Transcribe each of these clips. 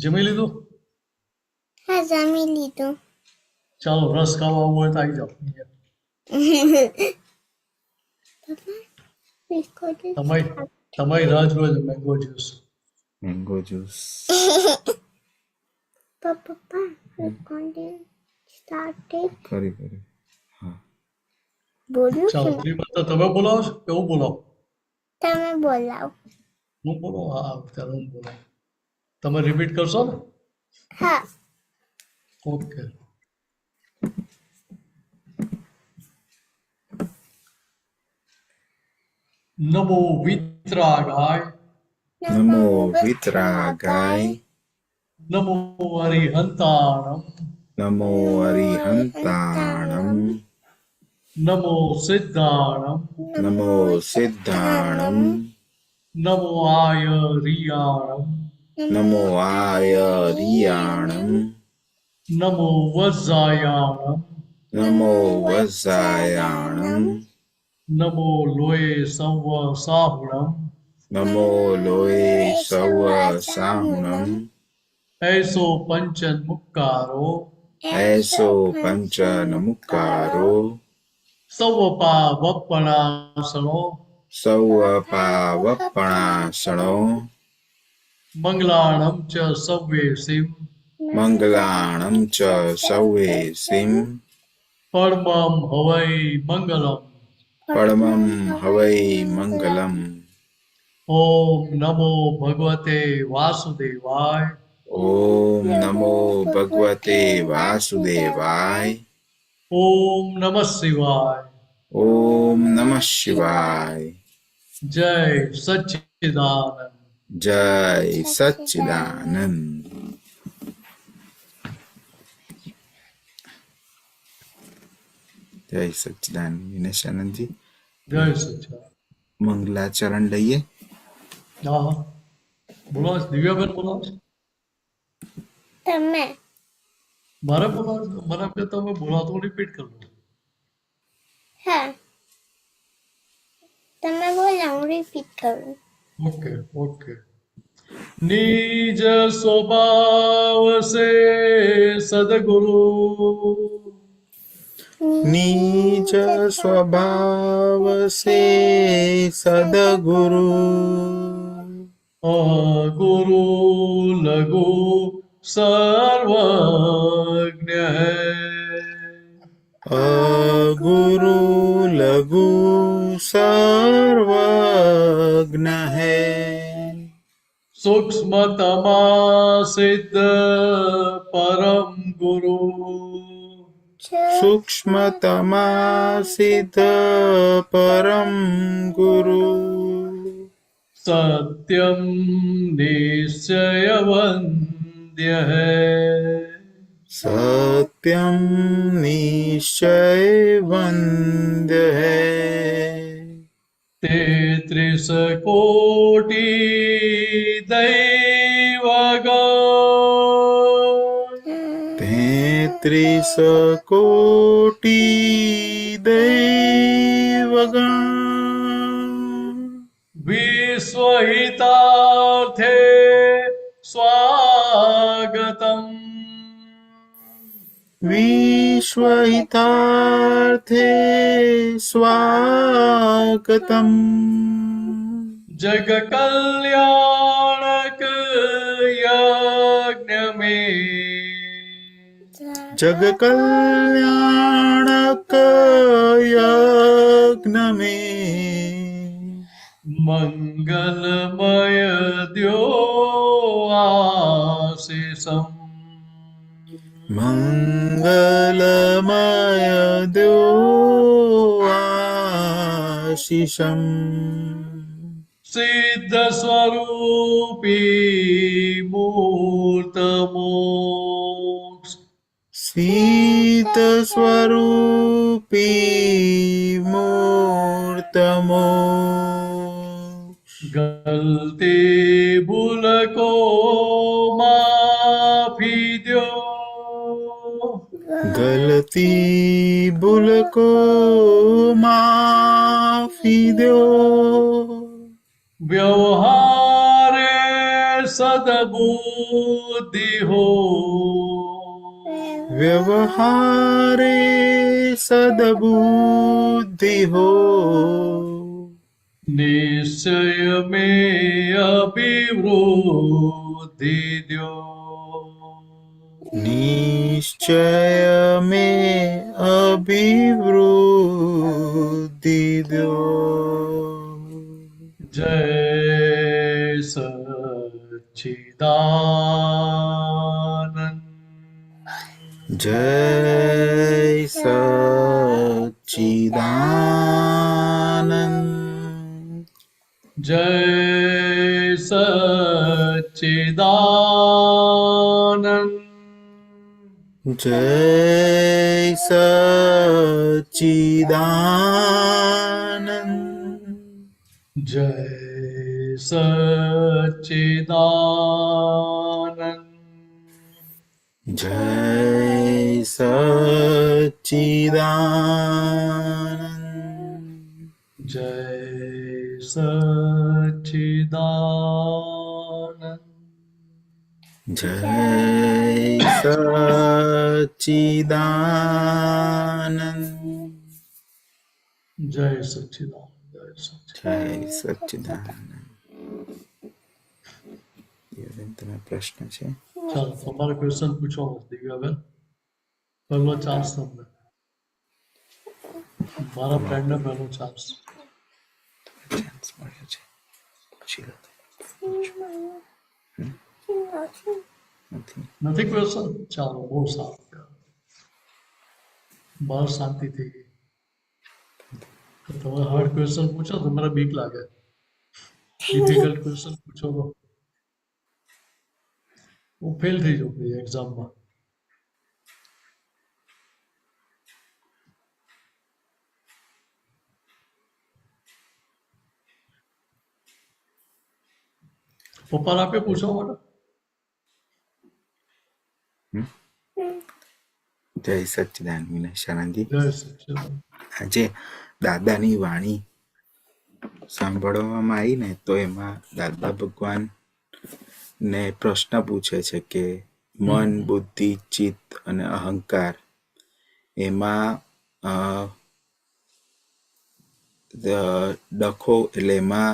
જમી લીધું? હા, જમી લીધું. ચાલો, રસ ખાવા આવવું હોય તો આવી જાઓ. તમારી રાહ જોવે છે મેંગો જ્યુસ. Mango juice. પપ્પા recording started. કરી હા. બોલું ચાલો, છું? શ્રીમંત તમે બોલાવો છો કે હું બોલાવો? તમે બોલાવો. હું બોલો? હા, ચાલો હું બોલાવું. તમે રિપીટ કરશો ને? હા. ઓકે. નમો વિતરાગાય, નમો વિતરાગાય, નમો અરિહંતાણમ, નમો અરિહંતાણમ, નમો સિદ્ધાણમ, નમો સિદ્ધાણમ, નમો આયરિયાણમ, નમો આયરિયાણમ, નમો વજ્જાયાણમ, નમો વજ્જાયાણમ, નમો લોય સવ સાહુણમ, નમો લોય સવ સાહુણમ, એસો પંચન મુક્કારો, એસો પંચનમુક્કારો, સવપા વપણાસણો, સૌવપાવપણાસણો, મંગલાણમ ચ સવ્યેસિમ, મંગલાણમ ચ સૌવેસિમ, પરમમ હવૈ મંગલમ. પરમં હવૈ મંગલમ. ઓમ નમો ભગવતે વાસુદેવાય, ઓમ નમો ભગવતે વાસુદેવાય, ઓમ નમઃ શિવાય. ઓમ નમઃ શિવાય. જય સચ્ચિદાનંદ. જય સચ્ચિદાનંદ. જય સચ્ચિદાનંદ. વિનેશાનંદજી, જય સચ્ચિદાનંદ. મંગલાચરણ લઈએ. હા હા, બોલાવો છો? દિવ્યાબેન બોલાવો છો? તમે મારે બોલાવો છો? મને એમ કે તમે બોલાવો તો રિપીટ કરો. હા, તમે બોલાવો, હું રિપીટ કરું. Okay okay. નિજ સ્વભાવ સે સદગુરુ, નિજ સ્વભાવ સે સદગુરુ, ગુરુ લઘુ સર્વજ્ઞ હૈ, અગુરુ લઘુ સર્વજ્ઞ હૈ, સૂક્ષ્મતમા સિદ્ધ પરમ ગુરુ, સૂક્ષ્મતમા સિદ્ધ પરમ ગુરુ, સત્યમ નિશ્ચય વંદ્ય હૈ, સત્યમ નિશ્ચય વંદ્ય હૈ, તેત્રીસ કોટી દૈવગણ, 33 કોટી દૈવગણ, વિશ્વહિતાર્થે સ્વાગતમ, વિશ્વહિતાર્થે સ્વાગતમ, જગ કલ્યાણક યજ્ઞ મેં, જગ કલ્યાણક યજ્ઞ મેં, મંગલમય દ્યો આશીષમ, મંગલમય દો આશીષમ, સિદ્ધ સ્વરૂપી મૂર્ત મોક્ષ, સિદ્ધ સ્વરૂપી મૂર્ત મોક્ષ, ગલતી ભૂલકો માફી દ્યો, ગલતી ભૂલકો માફી દો, વ્યવહારે સદબુદ્ધિ હો વ્યવહારે સદબુદ્ધિ હો નિશ્ચય में अभिवृद्धि दो નિશ્ચય में અભિવૃદ્ધિ દો जय सच्चिदानंद જય સચ્ચિદાનંદ जय सच्चिदानंद જય સચ્ચિદાનંદ जय सच्चिदानंद જય સચ્ચિદાનંદ जय सच्चिदानंद જય સચ્ચિદાનંદ जय सच्चिदानंद जय सच्चिदानंद જય સચ્ચિદાનંદ દિવ્યાબેન, તમે પ્રશ્ન છે? ચાલો તમારે ક્વેશ્ચન પૂછો દિવ્યાબેન. પહેલો ચાન્સ તમને, મારા ફ્રેન્ડને પહેલો ચાન્સ. ચાન્સ મળ્યો છે, પૂછી લો. નથી? નથી ક્વેશ્ચન? ચાલો, બહુ સારું. બહાર શાંતિ થઈ ગઈ. તો તમે હાર્ડ ક્વેશ્ચન પૂછો તો મને બીક લાગે. ડિફિકલ્ટ ક્વેશ્ચન પૂછો તો હું ફેલ થઈ જાઉં પછી એક્ઝામમાં. પપ્પાને આપે પૂછવા માટે. જય સચ્ચિદાનંદ વિનાશાનંદજી. જય સચ્ચિદાનંદ. આજે દાદાની વાણી સાંભળવામાં આવી ને, તો એમાં દાદા ભગવાન ને પ્રશ્ન પૂછે છે કે મન, બુદ્ધિ, ચિત્ત અને અહંકાર એમાં ડખો એટલે એમાં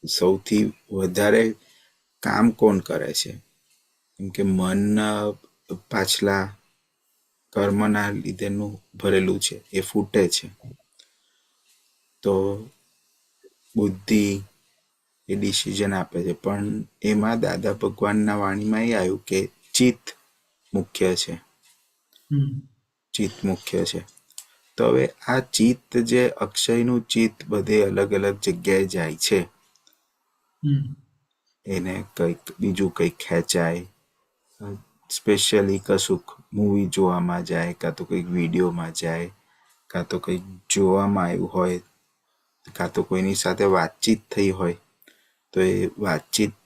સૌથી વધારે કામ કોણ કરે છે? કેમ કે મન પાછલા કર્મના લીધેનું ભરેલું છે, એ ફૂટે છે. તો બુદ્ધિ એ ડિસિઝન આપે છે, પણ એમાં દાદા ભગવાનના વાણીમાં એ આવ્યું કે ચિત્ત મુખ્ય છે. ચિત્ત મુખ્ય છે. તો હવે આ ચિત્ત જે અક્ષયનું ચિત્ત બધે અલગ અલગ જગ્યાએ જાય છે, એને કંઈક બીજું કંઈક ખેંચાય, સ્પેશિયલી કશુંક મૂવી જોવામાં જાય, કાં તો કંઈક વિડીયોમાં જાય, કાં તો કંઈક જોવામાં આવ્યું હોય, કાં તો કોઈની સાથે વાતચીત થઈ હોય, તો એ વાતચીત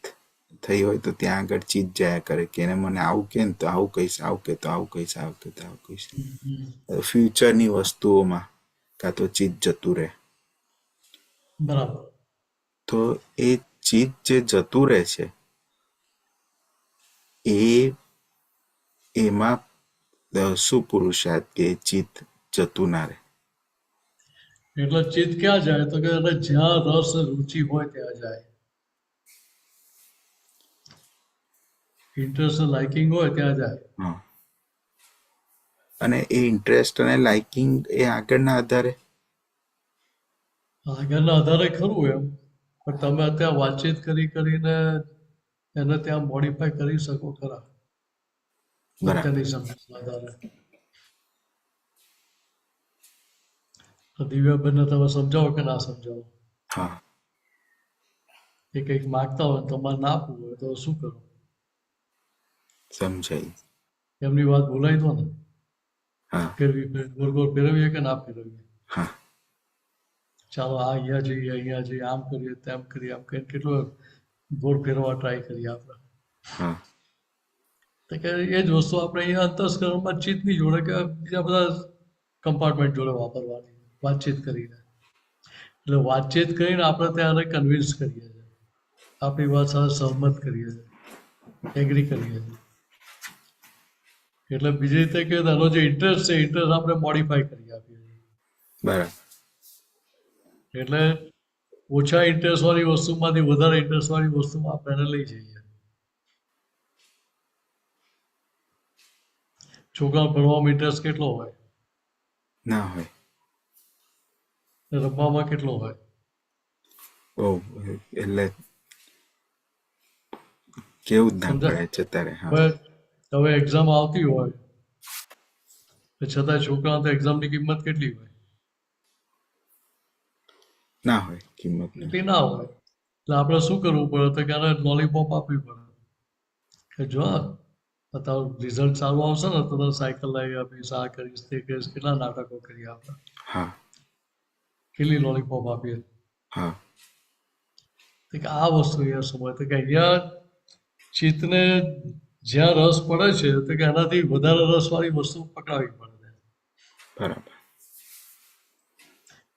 થઈ હોય તો ત્યાં આગળ ચિત્ત જાયા કરે કે એને મને આવું કે ને તો આવું કહીશ, આવું કે તો આવું કહીશ, આવું કે તો આવું કહીશ. ફ્યુચરની વસ્તુઓમાં કાં તો ચિત્ત જતું રહે. બરાબર. તો એ ચિત્ત જે જતું રહે છે એમાં શું પુરુષાર્થ કે ચિત્ત જતું ના રહે? એટલે ચિત્ત ક્યાં જાય? તો કે એને જ્યાં રસ રુચિ હોય ત્યાં જાય. ઇન્ટરેસ્ટ લાઇકિંગ હોય ત્યાં જાય. હા. અને એ ઇન્ટરેસ્ટ અને લાઇકિંગ એ આગળના આધારે? આગળના આધારે ખરું એમ, પણ તમે ત્યાં વાતચીત કરીને એને ત્યાં મોડિફાય કરી શકો ખરા. મિકેનિઝમના આધારે. તો દિવ્યાબેનને તમે સમજાવો કે ના સમજાવો? હા. એ કંઈક માગતા હોય તમારે ના આપવું હોય તો શું કરો? સમજાય. એમની વાત ભૂલાઈ દો ને. હા. ફેરવી ગોળ ગોળ ફેરવીએ કે ના ફેરવીએ? હા. ચાલો અહીંયા જઈએ, આમ કરીએ, તેમ કરીએ, આમ કરીને કેટલો ગોળ ફેરવા ટ્રાય કરીએ આપણે. હા. તો કે એ જ વસ્તુ આપણે અહીંયા અંતસ્કરણમાં ચિત્તની જોડે કે બીજા બધા કમ્પાર્ટમેન્ટ જોડે વાપરવાની, વાતચીત કરીને. એટલે વાતચીત કરીને આપણે ત્યારે કન્વિન્સ કરીએ છીએ. આપણી વાત સાથે સહમત કરીએ છીએ, એગ્રી કરીએ છીએ. એટલે બીજી રીતે કે એનો જે ઇન્ટરેસ્ટ છે ઇન્ટરેસ્ટ આપણે મોડિફાઈ કરી આપીએ છીએ. બરાબર. એટલે ઓછા ઇન્ટરેસ્ટ વાળી વસ્તુમાંથી વધારે ઇન્ટરેસ્ટ વાળી વસ્તુમાં આપણે એને લઈ જઈએ. છોકરા ભણવામાં ઇન્ટરેસ્ટ કેટલો હોય, ના હોય. ને રમવામાં કેટલો હોય. એટલે કેવું જ ના સમજાય? પડે જતા રહે. હા. હવે એક્ઝામ આવતી હોય તો છતાં છોકરાઓ તો એક્ઝામની કિંમત કેટલી હોય? ના હોય કિંમત. એટલી ના હોય. એટલે આપણે શું કરવું પડે તો કે આને લોલીપોપ આપવી પડે કે જો તારું રિઝલ્ટ સારું આવશે ને તો તને સાયકલ લાવી આપીશ, આ કરીશ, તે કરીશ, કેટલા નાટકો કરીએ આપણે, હા. કેટલી લોલીપોપ આપીએ. હા. તો કે આ વસ્તુ અહીંયા સમય તો કે અહીંયા ચિત્તને જ્યાં રસ પડે છે તો કે એનાથી વધારે રસવાળી વસ્તુ પકડાવી પડે. બરાબર.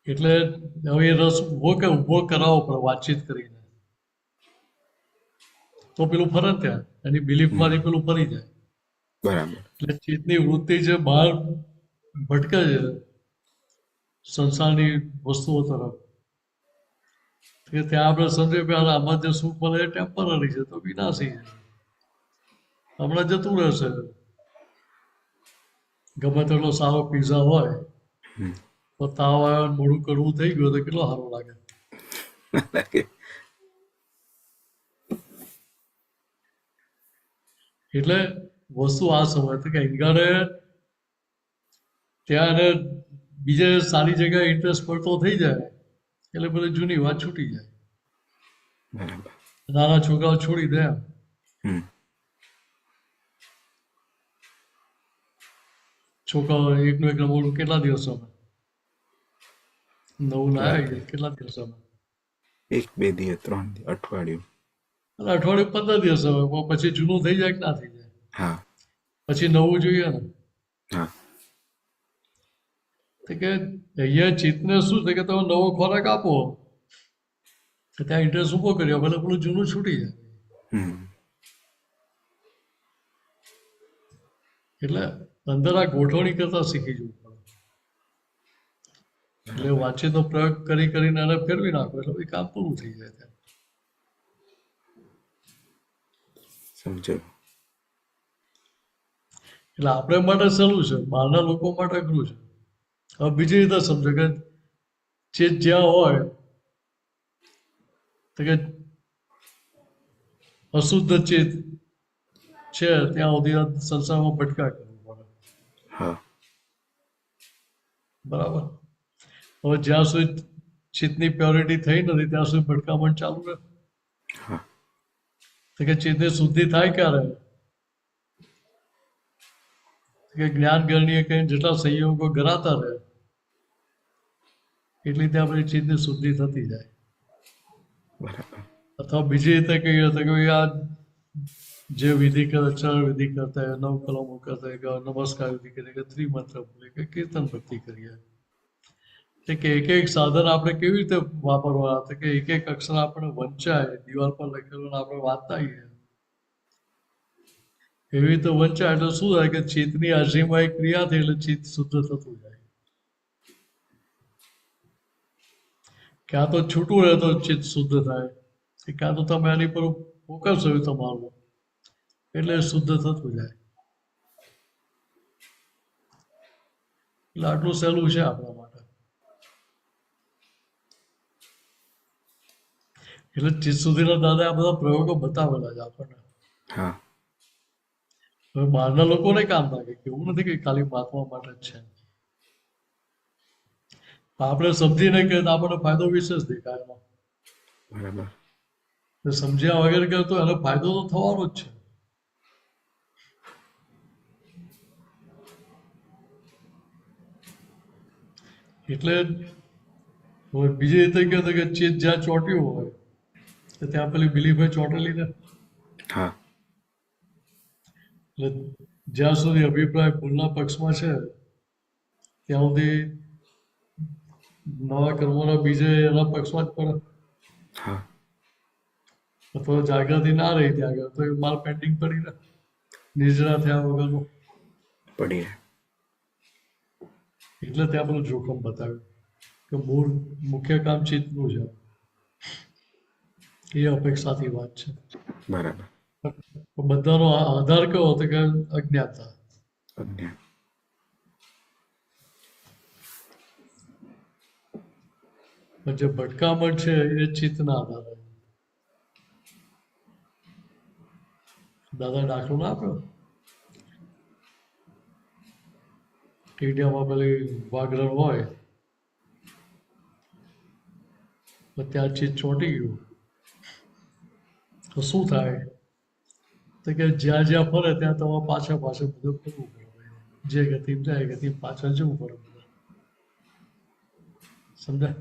એટલે હવે એ રસ ઉભો કરાવવો પડે વાતચીત કરીને, તો પેલું ફરે ત્યાં એની બિલીફમાંથી પેલું ફરી જાય. બરાબર. એટલે ચિત્તની વૃત્તિ જે બહાર ભટકે છે સંસારની વસ્તુઓ તરફ, કે ત્યાં આપણે સમજીએ કે આમાં જે સુખ મળે એ ટેમ્પરરી છે, તો વિનાશી છે, હમણાં જતું રહેશે. ગમે તેટલો સારો પીઝા હોય તો તાવ આવ્યો મોડું કરવું થઈ ગયું તો કેટલો સારું લાગે. એટલે વસ્તુ આ સમય કે ઈંગાને ત્યાં એને બીજે સારી જગ્યાએ ઇન્ટરેસ્ટ પડતો થઈ જાય એટલે બધી જૂની વાત છૂટી જાય. બરાબર. નાના છોકરાઓ છોડી દે એમ. છોકરાઓ એકનું એક રમવું કેટલા દિવસોમાં નવું લાયા કેટલા દિવસોમાં? 1-2 દિવસ, 3 દિવસ, અઠવાડિયું. અને અઠવાડિયું 15 દિવસોમાં પછી જૂનું થઈ જાય કે ના થઈ જાય? હા. પછી નવું જોઈએ ને. હા. તો કે અહીંયા ચિત્તને શું છે કે તમે નવો ખોરાક આપો તો ત્યાં ઇન્ટરેસ્ટ ઉભો કર્યો ભલે પેલું જૂનું છૂટી જાય. એટલે અંદર આ ગોઠવણી કરતા શીખી જવું પડે. એટલે વાતચીતનો પ્રયોગ કરીને એને ફેરવી નાખો એટલે એ કામ પૂરું થઈ જાય ત્યાં. સમજો. એટલે આપણે માટે સહેલું છે, બહારના લોકો માટે અઘરું છે. હવે બીજી રીતે સમજો કે ચિત્ત જ્યાં હોય તો કે અશુદ્ધ ચિત્ત છે ત્યાં સુધી સંસારમાં ભટકા કરવું પડે. હા. બરાબર. હવે જ્યાં સુધી ચિત્તની પ્યોરિટી થઈ નથી ત્યાં સુધી ભટકામણ ચાલુ રહે. હા. તો કે ચિત્તની શુદ્ધિ થાય ક્યારે? કે જ્ઞાન ગરણીએ કઈ જેટલા સંયોગો ગરાતા રહે એટલી ત્યાં આપણી ચિત્તની શુદ્ધિ થતી જાય. બરાબર. અથવા બીજી રીતે કહીએ તો કે આ જે વિધિ કરે, ચરણ વિધિ કરતા હોય, 9 કલમો કરતા હોય, કે નમસ્કાર વિધિ કરીએ, કે ત્રિમંત્ર બોલે, કે કીર્તન ભક્તિ કરીએ, કે એક સાધન આપણે કેવી રીતે વાપરવા, તો કે એક અક્ષર આપણે વંચાય, દિવાલ પર લખેલું આપણે વાંચતા આવીએ એવી રીતે વંચાય એટલે શું થાય કે ચિત્તની હાજરીમાં એક ક્રિયા થઈ એટલે ચિત્ત શુદ્ધ થતું જાય. ક્યાં તો છૂટું રહે તો ચિત્ત શુદ્ધ થાય, ક્યાં તો તમે એની પર ફોકસ હોય તમારું એટલે શુદ્ધ થતું જાય. એટલે આટલું સહેલું છે આપણા માટે. એટલે ચિત્ત સુધીના દાદા આ બધા પ્રયોગો બતાવેલા છે આપણને. હા. હવે બહારના લોકોને કામ લાગે કે એવું નથી કે ખાલી મહાત્મા માટે જ છે. આપણે સમજીને કે આપણને ફાયદો વિશેષ દેખાય એમાં. બરાબર. સમજ્યા વગર કે તો એનો ફાયદો તો થવાનો જ છે. એટલે બીજી રીતે કહે કે ચિત્ત જ્યાં ચોટ્યું હોય તો ત્યાં પેલી બિલીફે ચોટેલી ને. હા. એટલે જ્યાં સુધી અભિપ્રાય ભૂલના પક્ષમાં છે ત્યાં સુધી નવા કર્મોના બીજે એના પક્ષમાં જ પડે. હા. અથવા જાગૃતિ ના રહી ત્યાં આગળ તો એ માલ પેન્ડિંગ પડી રહે નિર્જરા થયા વગરનો. પડી રહે. એટલે ત્યાં પેલું જોખમ બતાવ્યું કે મૂળ મુખ્ય કામ ચિત્તનું છે. એ અપેક્ષાથી વાત છે. બરાબર. બધાનો આધાર કયો હતો કે અજ્ઞાનતા. અજ્ઞાન. પણ જે ભટકામણ છે એ ચિત્તના આધારે. દાદા દાખલો ના આપ્યો ઇન્ડિયામાં પેલી વાગરણ હોય તો ત્યાં ચિત્ત ચોંટી ગયું તો શું થાય તો કે જ્યાં જ્યાં ફરે ત્યાં તમારે પાછળ પાછળ બધું ફરવું પડે. જે ગતિ જાય ગતિ પાછળ જવું પડે. સમજાય?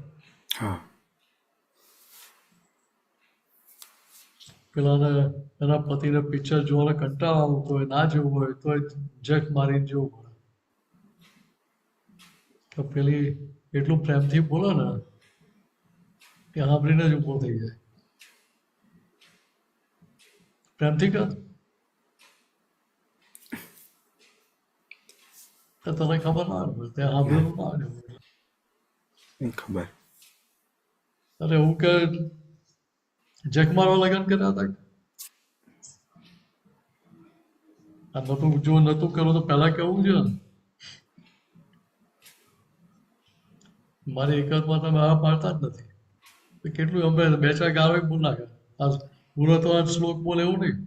હા. પેલાને એના પતિને પિક્ચર જોવાનો કંટાળો આવતો હોય ના જવું હોય તો જખ મારીને જવું પડે. તો પેલી એટલું પ્રેમથી બોલે ને કે સાંભળીને જ ઊભો થઈ જાય. પ્રેમથી કર તો તને ખબર ના પડે ત્યાં સાંભળેલું ના આવે. ખબર. અરે હું કે જખ મારવા લગન કર્યા હતા. આ નતું જો નતું કરવું તો પહેલા કેવું છે ને મારી એકતમાં તમે આ પાડતા જ નથી. તો કેટલું અમે બે ચાર ગાળો બોલ નાખે. આ પૂરો તો આ શ્લોક બોલે એવું નહીં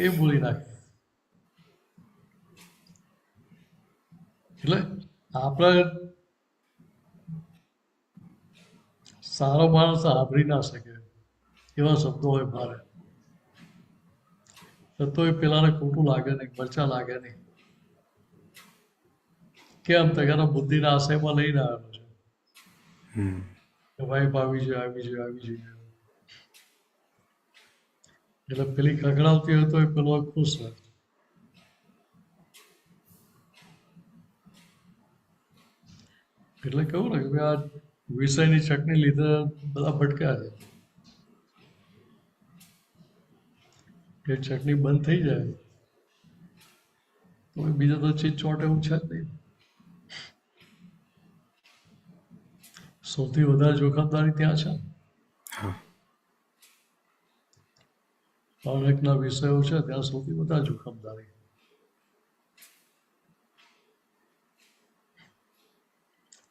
એ બોલી નાખે. એટલે આપણે સારો માણસ સાંભળી ના શકે એવા શબ્દો હોય મારે તો એ પેલાને ખોટું લાગે નહીં મરચા લાગે નહીં. કેમ તગારા બુદ્ધિના આશયમાં લઈને આવેલો છે કે વાઇફ આવી જોઈએ આવી જોઈએ આવી જોઈએ. એટલે પેલી ખગડાવતી હોય તો એ પેલો ખુશ રહે. એટલે કહું ને કે આ વિષયની ચકની લીધે બધા ભટક્યા છે. એ ચટણી બંધ થઈ જાય તો બીજા તો ચીજ ચોટે એવું છે જ નહીં. સૌથી વધારે જોખમદારી ત્યાં છે. હા. અનેકના વિષયો છે ત્યાં સૌથી વધારે જોખમદારી.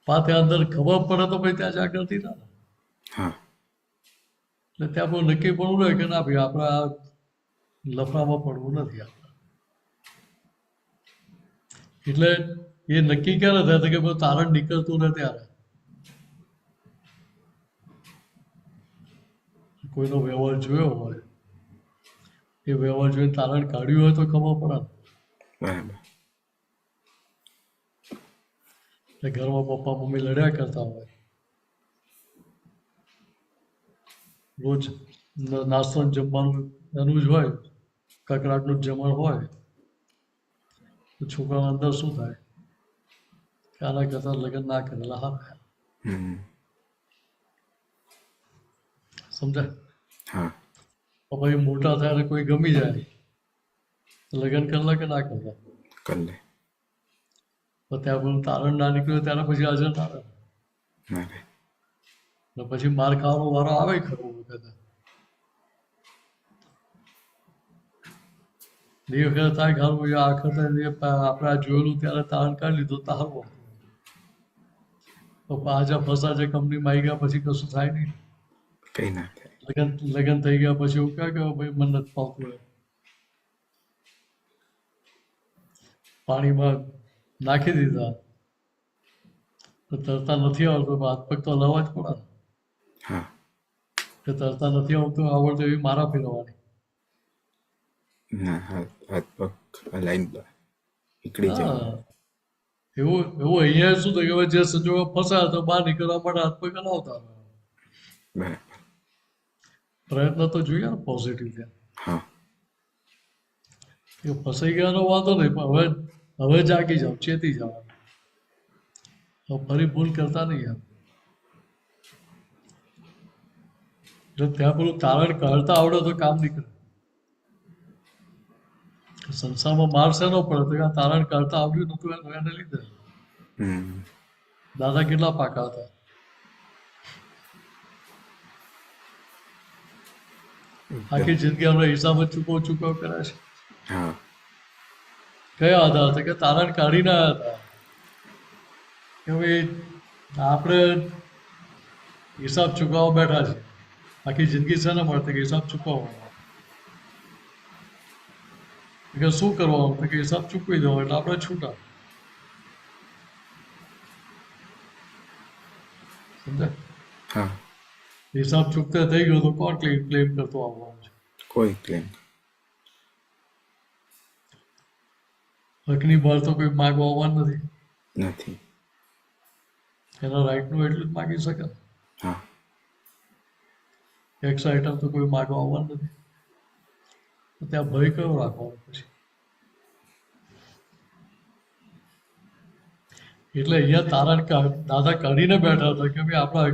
ત્યાં અંદર ખબર પડે તો ભાઈ ત્યાં જાગૃતિ ના. હા. એટલે ત્યાં બહુ નક્કી પડવું રહે કે ના ભાઈ આપણે આ લફડામાં પડવું નથી. આપણે એટલે એ નક્કી ક્યારે થાય કે બધું તારણ નીકળતું રહે ત્યારે. કોઈનો વ્યવહાર જોયો હોય એ વ્યવહાર જોઈને તારણ કાઢ્યું હોય તો ખબર પડે. બરાબર. ઘરમાં પપ્પા મમ્મી લડ્યા કરતા હોય રોજ નાસ્તો જમવાનું એનું જ હોય કકડાટનું જમણ હોય તો છોકરાના અંદર શું થાય કે આના કરતા લગ્ન ના કરેલા હા. સમજાય? હા. પછી મોટા થાય કોઈ ગમી જાય લગ્ન કરલા કે ના કરલા કર લે. તો ત્યાં બધું તારણ ના નીકળ્યું ત્યારે પછી હાજર ના રહે. પછી માર ખાવાનો વારો આવે ખરો વખતે. એ વખતે થાય ખારું આ વખતે આપણે આ જોયેલું ત્યારે તારણ કાઢી લીધું તારું. તો પાછા ફસા જે કંપનીમાં આવી ગયા પછી કશું થાય નહીં. કઈ ના થાય. લગ્ન થઈ ગયા પછી એવું કહે કે ભાઈ મને નથી ફાવતું હોય પાણીમાં નાખી દીધા તો તરતા નથી આવડતું હાથ પગ તો હલાવવા જ પડે. હા. કે તરતા નથી આવડતું એવી મારા ફેરવવાની. ના હાથ પગ હલાઈને નીકળી જાય. એવું અહીંયા શું થયું કે જે સંજોગો ફસાયા તો બહાર નીકળવા માટે હાથ પગ હલાવતા. બરાબર. પ્રયત્ન તો જોઈએ ને પોઝિટિવ ત્યાં. હા. એ ફસાઈ ગયાનો વાંધો નહીં પણ હવે જાગી જાઓ ચેતી જાઓ. ફરી ભૂલ કરતા નહીં. એટલે ત્યાં પેલું તારણ કાઢતા આવડે તો કામ નીકળે. સંસારમાં માર શેનો પડે તો કે આ તારણ કાઢતા આવડ્યું નતું એને લીધે. હમ દાદા કેટલા પાકા હતા. આખી જિંદગી આપણે હિસાબ જ ચૂકવ કર્યા છે. હા કયા આધાર હતા કે તારણ કાઢીને આવ્યા હતા કે ભાઈ આપણે હિસાબ ચૂકવવા બેઠા છે. આખી જિંદગી છે ને મળતી કે હિસાબ ચૂકવવાનો કે શું કરવાનું તો કે હિસાબ ચૂકવી દેવો એટલે આપણે છૂટા. સમજ્યા? હા હિસાબ ચૂકતે થઈ ગયો તો કોણ ક્લેમ કરતો આવવાનું છે? કોઈ ક્લેમ હકની બહાર તો કોઈ માગવા આવવાનું નથી. નથી. એના રાઈટનું એટલું જ માગી શકે. હા એક્સ આઈટમ તો કોઈ માગવા આવવાનું નથી. તો ત્યાં ભય કયો રાખવાનો પછી? એટલે અહીંયા તારણ દાદા કાઢીને બેઠા હતા કે ભાઈ આપણા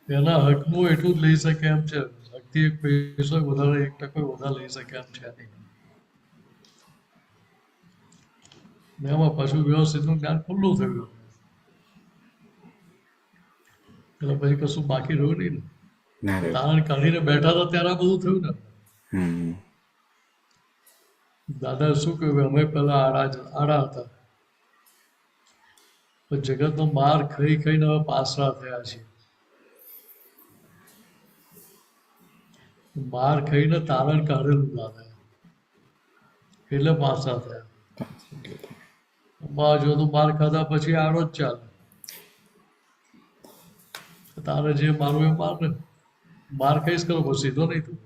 એના હકનું એટલું જ લઈ શકે એમ છે. હકથી એક પૈસો વધારે 1% વધારે લઈ શકે એમ છે નહીં. ને એમાં પાછું વ્યવસ્થિતનું જ્ઞાન ખુલ્લું થયું એટલે પછી કશું બાકી રહ્યું નહીં ને. ના રે તારણ કાઢીને બેઠા હતા ત્યારે આ બધું થયું ને. હમ દાદા શું કહ્યું અમે પેલા આડા હતા પણ જગતનો માર ખાઈ ખાઈને હવે પાસરા થયા છે. માર ખાઈને તારણ કાઢેલું દાદા એટલે પાસા થયા. અંબા જો તું માર ખાધા પછી આડો જ ચાલે. તારે જે મારવું એ માર ને. માર ખાઈશ કરો પણ સીધો નહીં તું.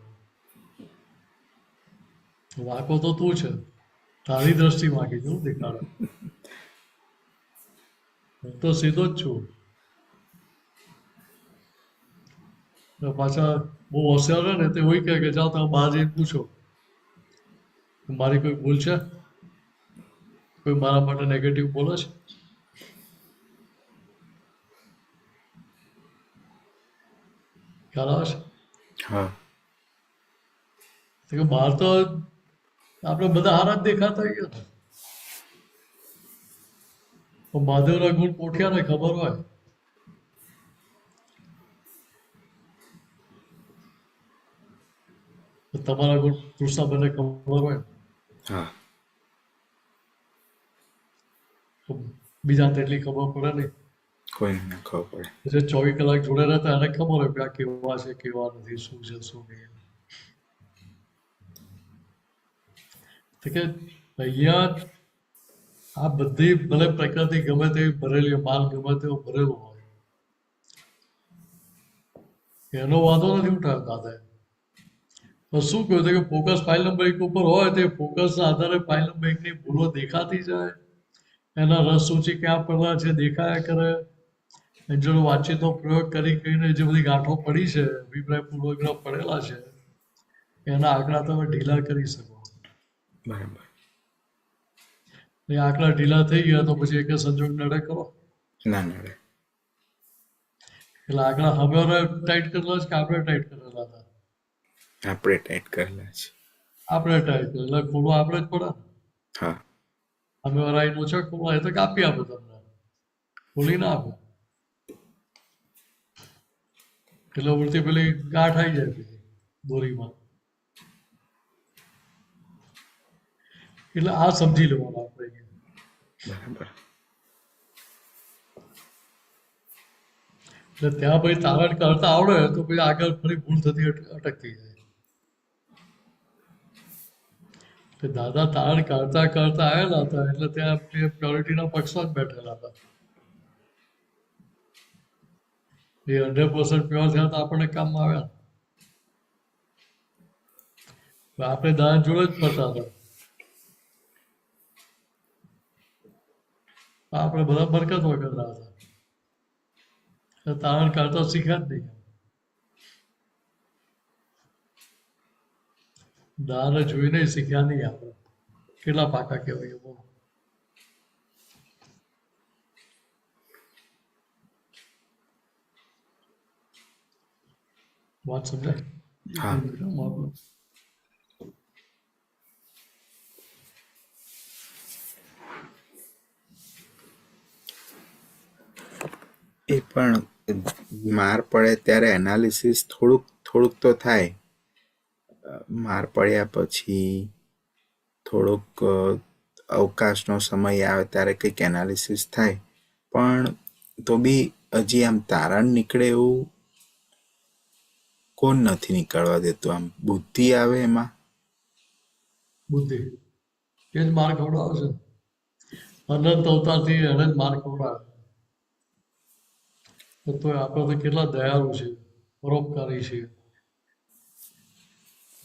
વાંકો તો તું છે. તારી દ્રષ્ટિ વાંકી છું દેખાડે. હું તો સીધો જ છું. ને પાછા બહુ હોશિયાર રહે ને તે એવું કહે કે જાઓ તમે બહાર જઈને પૂછો મારી કોઈ ભૂલ છે, કોઈ મારા માટે નેગેટિવ બોલે છે. ખ્યાલ આવે છે? હા તો કે બહાર તો આપણે બધા હારા જ દેખાતા ગયા હતા. પણ મહાદેવના ગુણ પોઠિયાને ખબર હોય. તો તમારા ગુણ કૃષ્ણભાઈને ખબર હોય હા તો બીજાને તેટલી ખબર પડે નહીં. કોઈને ના ખબર પડે. જે 24 કલાક જોડે રહેતા એને ખબર હોય કે આ કેવા છે કેવા નથી, શું છે શું નહીં. તો કે અહીંયા આ બધી ભલે પ્રકૃતિ ગમે તેવી ભરેલી માલ ગમે તેવો ભરેલો હોય એનો વાંધો નથી ઉઠાવ્યો દાદાએ. તો શું કહ્યું હતું કે ફોકસ ફાઇલ નંબર 1 ઉપર હોય તે ફોકસના આધારે ફાઇલ નંબર 1 ની ભૂલો દેખાતી જાય. એના રસ સૂચિ ક્યાં પડેલા છે દેખાયા કરે. એની જોડે વાતચીતનો પ્રયોગ કરીને જે બધી ગાંઠો પડી છે, અભિપ્રાય પૂર્વગ્રહ પડેલા છે, એના આંકડા તમે ઢીલા કરી શકો. બરાબર. એ આંકડા ઢીલા થઈ ગયા તો પછી એક સંજોગ નડે કરો. ના નડે. એટલે આંકડા હવે ટાઈટ કરેલા છે કે આપણે ટાઈટ કરેલા હતા? આપણે ટાઈટ કરેલા છે. આપણે ટાઈટ કરેલા એટલે ખોલવા આપણે જ પડે. હા અમે વરાઈને ઓછા ખોલવા એ તો કાપી આપે તમને, ખોલી ના આપે. એટલે ઉડતી પેલી ગાંઠ આવી જાય પછી દોરીમાં. એટલે આ સમજી લેવાનું આપણે. બરાબર. એટલે ત્યાં ભાઈ તારણ કરતા આવડે તો પછી આગળ ફરી ભૂલ થતી અટકતી જાય. એટલે દાદા તારણ કરતા આવેલા હતા એટલે ત્યાં પ્યોરિટીના પક્ષમાં જ બેઠેલા હતા. એ 100% પ્યોર થયા તો આપણને કામમાં આવ્યા. આપણે દાદા જોડે જ ફરતા હતા. આપણે બધા બરકત વગરના હતા. તારણ કાઢતા શીખ્યા જ નહીં. દાને જોઈને શીખ્યા નહીં આપણે. કેટલા પાકા કહેવાય બોલો. વાત સમજાય? હા. વિરામ આપો. એ પણ માર પડે ત્યારે એનાલિસિસ થોડુંક તો થાય. માર પડ્યા પછી થોડોક અવકાશનો સમય આવે ત્યારે કંઈક એનાલિસિસ થાય, પણ તો બી હજી આમ તારણ નીકળે એવું કોણ નથી નીકળવા દેતું. આમ બુદ્ધિ આવે એમાં. બુદ્ધિ એ જ માર ખવડાવે છે. અનંત અવતારથી એને જ માર ખવડાવે. તો આપણે તો કેટલા દયાળુ છે, પરોપકારી છે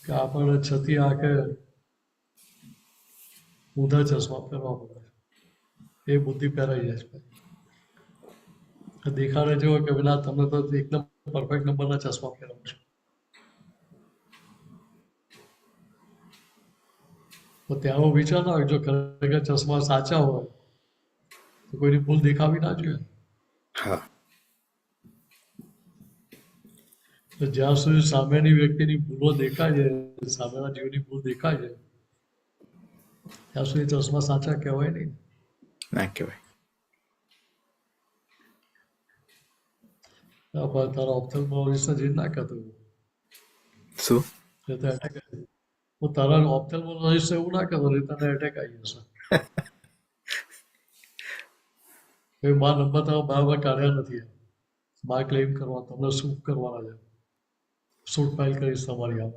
કે આપણને છતી આંખે ઊંધા ચશ્મા પહેરવા પડે છે. એ બુદ્ધિ પહેરાઈ જાય છે. દેખાડે જેવો કે પેલા તમે તો એકદમ પરફેક્ટ નંબરના ચશ્મા પહેરો છો. તો ત્યાંનો વિચાર ના હોય, જો ખરેખર ચશ્મા સાચા હોય તો કોઈની ભૂલ દેખાવી ના જોઈએ. હા. તો જ્યાં સુધી સામેની વ્યક્તિની ભૂલો દેખાય છે, સામેના જીવની ભૂલ દેખાય છે, ત્યાં સુધી ચશ્મા સાચા કહેવાય નહીં. ના કહેવાય. તારા ઓપ્થેલ્મોલોજીસ્ટને જઈને ના કહેતો શું? એ તો એટેક આવી. હું તારા ઓપ્થેલ્મોલોજીસ્ટ એવું ના કહેતો નહીં, તને એટેક આવી જશે. એ મારા નંબર તમે બરાબર કાઢ્યા નથી. મારે ક્લેમ કરવા તમને શું કરવાના છે. સૂટ ફાઇલ કરીશ તમારી આમ.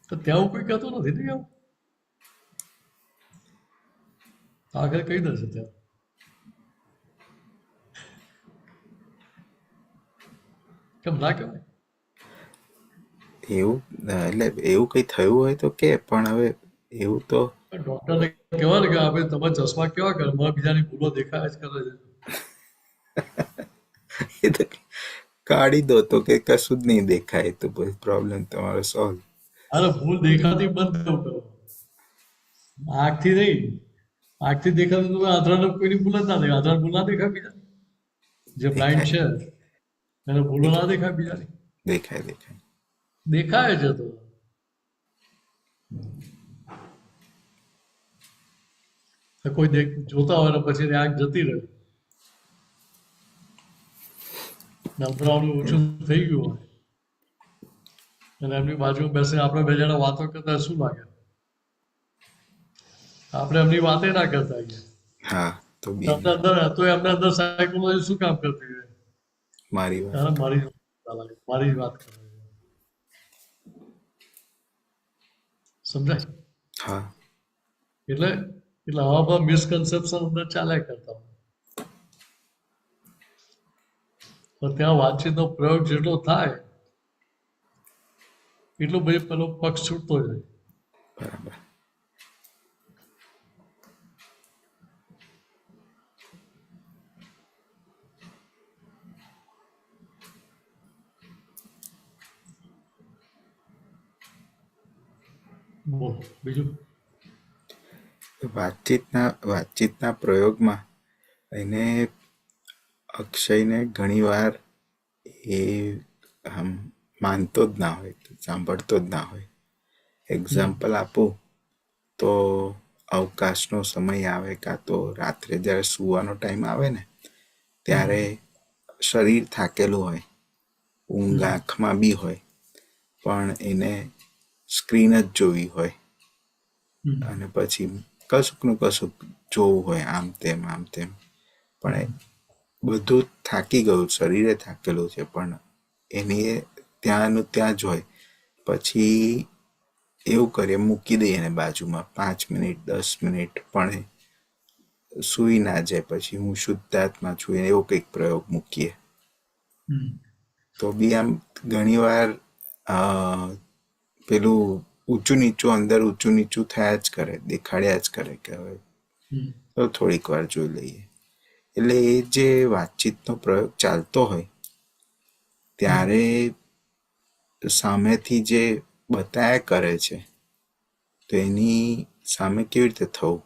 તો ત્યાં હું કોઈ કહેતો નથી ને આવું. આગળ કહી દેશે ત્યાં. કેમ ના કહેવાય? એવું એટલે એવું કંઈ થયું હોય તો કે, પણ હવે એવું તો ડોક્ટરને કહેવાય ને કે આપણે તમારા ચશ્મા કેવા કરે, મારા બીજાની ભૂલો દેખાય જ કરે છે. એ તો કાઢી દો તો કે કશું જ નહીં દેખાય, તો પછી પ્રોબ્લેમ તમારો સોલ્વ. અરે ભૂલ દેખાતી બંધ કેવું કરો. આંખથી નહીં. આંખથી દેખાતું તો આંધળાને કોઈની ભૂલ જ ના દેખાય. આંધળાને ભૂલ ના દેખાય બીજાની. જે બ્લાઇન્ડ છે એને ભૂલો ના દેખાય બીજાની. દેખાય. દેખાય છે તો. કોઈ જોતા હોય ને પછી એની આંખ જતી રહે. નબળાનું ઓછું થઈ ગયું હોય અને એમની બાજુમાં બેસીને આપણે બે જણા વાતો કરતા શું લાગે? આપણે એમની વાતે ના કરતા હોઈએ. હા. તો બી એમને અંદર તો એમને અંદર સાયકોલોજી શું કામ કરતી હોય? મારી વાત. ત્યારે મારી જ વાત કરે. સમજાય? હા. એટલે આવા બધા મિસકન્સેપ્શન અંદર ચાલ્યા કરતા હોય. તો ત્યાં વાતચીતનો પ્રયોગ જેટલો થાય એટલો ભાઈ પેલો પક્ષ છૂટતો જાય. બરાબર. બોલો બીજું. વાતચીતના પ્રયોગમાં એને અક્ષયને ઘણીવાર એ આમ માનતો જ ના હોય, સાંભળતો જ ના હોય. એક્ઝામ્પલ આપું તો અવકાશનો સમય આવે કાં તો રાત્રે જ્યારે સૂવાનો ટાઈમ આવે ને ત્યારે શરીર થાકેલું હોય, ઊંઘ આંખમાં બી હોય, પણ એને સ્ક્રીન જ જોવી હોય અને પછી કશુંકનું કશુંક જોવું હોય, આમ તેમ. પણ એ બધું થાકી ગયું, શરીરે થાકેલું છે, પણ એની ત્યાંનું ત્યાં જ હોય. પછી એવું કરીએ, મૂકી દઈએ એને બાજુમાં 5 મિનિટ 10 મિનિટ, પણ સૂઈ ના જાય. પછી હું શુદ્ધાત્મા છું એવો કંઈક પ્રયોગ મૂકીએ તો બી આમ ઘણીવાર પેલું ઊંચું નીચું અંદર ઊંચું નીચું થયા જ કરે, દેખાડ્યા જ કરે કે હવે તો થોડીક વાર જોઈ લઈએ. એટલે એ જે વાતચીતનો પ્રયોગ ચાલતો હોય ત્યારે સામેથી જે બતાયા કરે છે તો એની સામે કેવી રીતે થવું?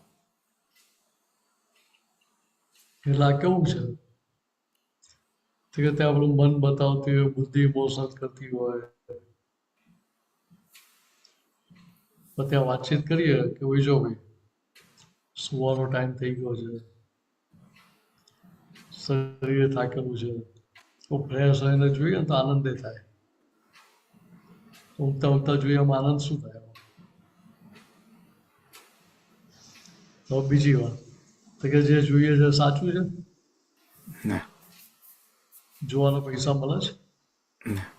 એટલે આ કેવું છે, તો કે ત્યાં આપણું મન બતાવતી હોય, બુદ્ધિ મોસત કરતી હોય, તો ત્યાં વાતચીત કરીએ કે ભાઈ જો ભાઈ સુવાનો ટાઈમ થઈ ગયો છે, શરીર થાકેલું છે, તો ફ્રેશ થઈને જોઈએ ને તો આનંદ થાય. ઊંઘતા ઊંઘતા જોઈએ એમ આનંદ શું થાય? તો બીજી વાત તો કે જે જોઈએ છે સાચું છે, ના જોવાના પૈસા મળે છે. ના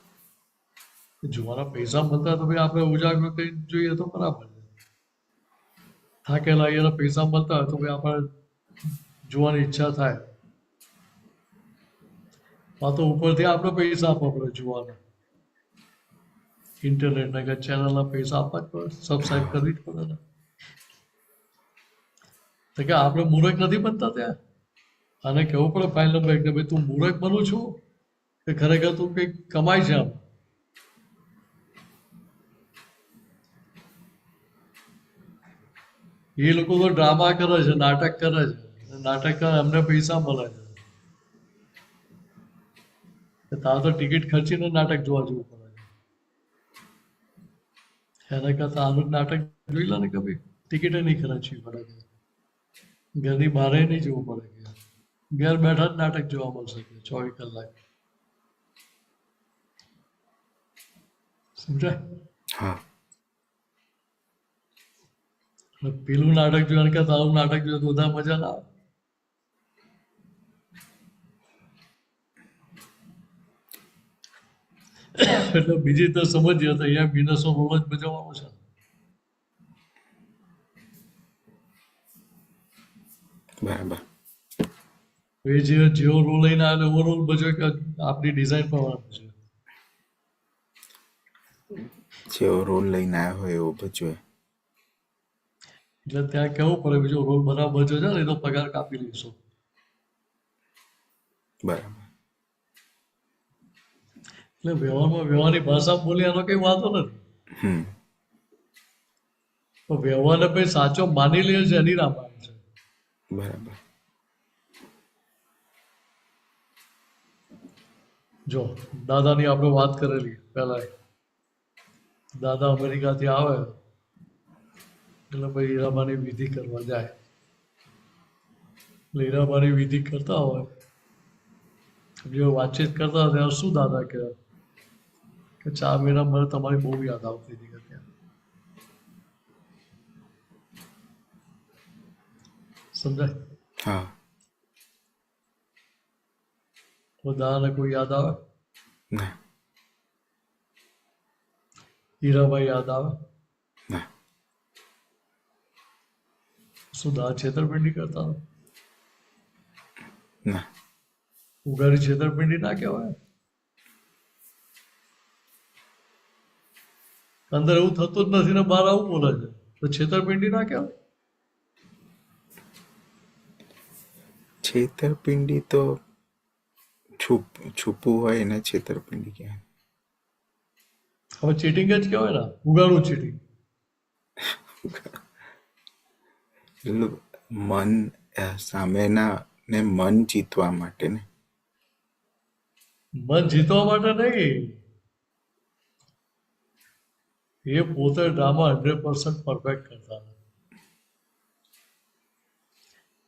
જોવાના પૈસા મળતા હોય તો ભાઈ આપણે ઉજાગરો કરી જોઈએ તો બરાબર છે. થાકેલા એના પૈસા મળતા હોય તો ભાઈ આપણે જોવાની ઈચ્છા થાય. આ તો ઉપરથી આપણે પૈસા આપવા પડે જોવાના. ઇન્ટરનેટના કે ચેનલના પૈસા આપવા જ પડે, સબસ્ક્રાઇબ કરવી જ પડે ને. તો કે આપણે મૂર્ખ નથી બનતા ત્યાં. આને કહેવું પડે ફાઇલ નંબર કે ભાઈ તું મૂર્ખ બનું છું કે ખરેખર તું કંઈક કમાય છે આમ. એ લોકો તો ડ્રામા કરે છે, નાટક કરે છે. નાટક કરે એમને પૈસા મળે છે. તારે તો ટિકિટ ખર્ચીને નાટક જોવા જવું પડે છે. એના કરતા આનું નાટક જોઈ લે ને કે ભાઈ ટિકિટે નહીં ખર્ચવી પડે છે. ઘરની બહારે નહીં જવું પડે કે ઘેર બેઠા જ નાટક જોવા મળશે કે 24 કલાક. સમજાય? હા અને પેલું નાટક જોવાનું કે તારું નાટક જોયું તો વધારે મજા ના આવે. એટલે બીજી તો સમજીએ તો અહીંયા બિઝનેસનો રોલ જ ભજવવાનો છે. બરાબર એ જેવો રોલ લઈને આવે એવો રોલ ભજવે કે આપણી ડિઝાઇન પ્રમાણે ભજવે. જેવો રોલ લઈને આવ્યો હોય એવો ભજવે. એટલે ત્યાં કેવું પડે બીજો રોલ બરાબર ભજવે છે ને એ તો પગાર કાપી લઈશું. બરાબર એટલે વ્યવહારની ભાષા બોલી એનો કઈ વાંધો નથી. હમ તો વ્યવહારને પછી સાચો માની લે છે એની રામાયણ છે. બરાબર જો દાદાની આપણે વાત કરેલી પહેલા. દાદા અમેરિકાથી આવે એટલે પછી હીરાબાની વિધિ કરવા જાય. એટલે હીરાબાની વિધિ કરતા હોય જે વાતચીત કરતા હોય ત્યારે શું દાદા કહે કે 4 મહિના મને તમારી બહુ યાદ આવતી હતી કે ત્યાં. સમજાય? હા તો દાદાને કોઈ યાદ આવે? ના હીરાભાઈ યાદ આવે? ના શું દાદા છેતરપિંડી કરતા હોય? ના ઉઘાડી છેતરપિંડી ના કહેવાય. અંદર એવું થતું જ નથી ને બહાર આવું બોલે છે તો છેતરપિંડી ના કહેવાય? છેતરપિંડી તો છુપું હોય એને છેતરપિંડી કહેવાય. હવે ચીટિંગ જ કહેવાય ને, ઉઘાડું ચીટિંગ. એટલું મન સામેના ને મન જીતવા માટે ને. મન જીતવા માટે નહીં. એ પોતે ડ્રામા 100% પરફેક્ટ કરતા હતા.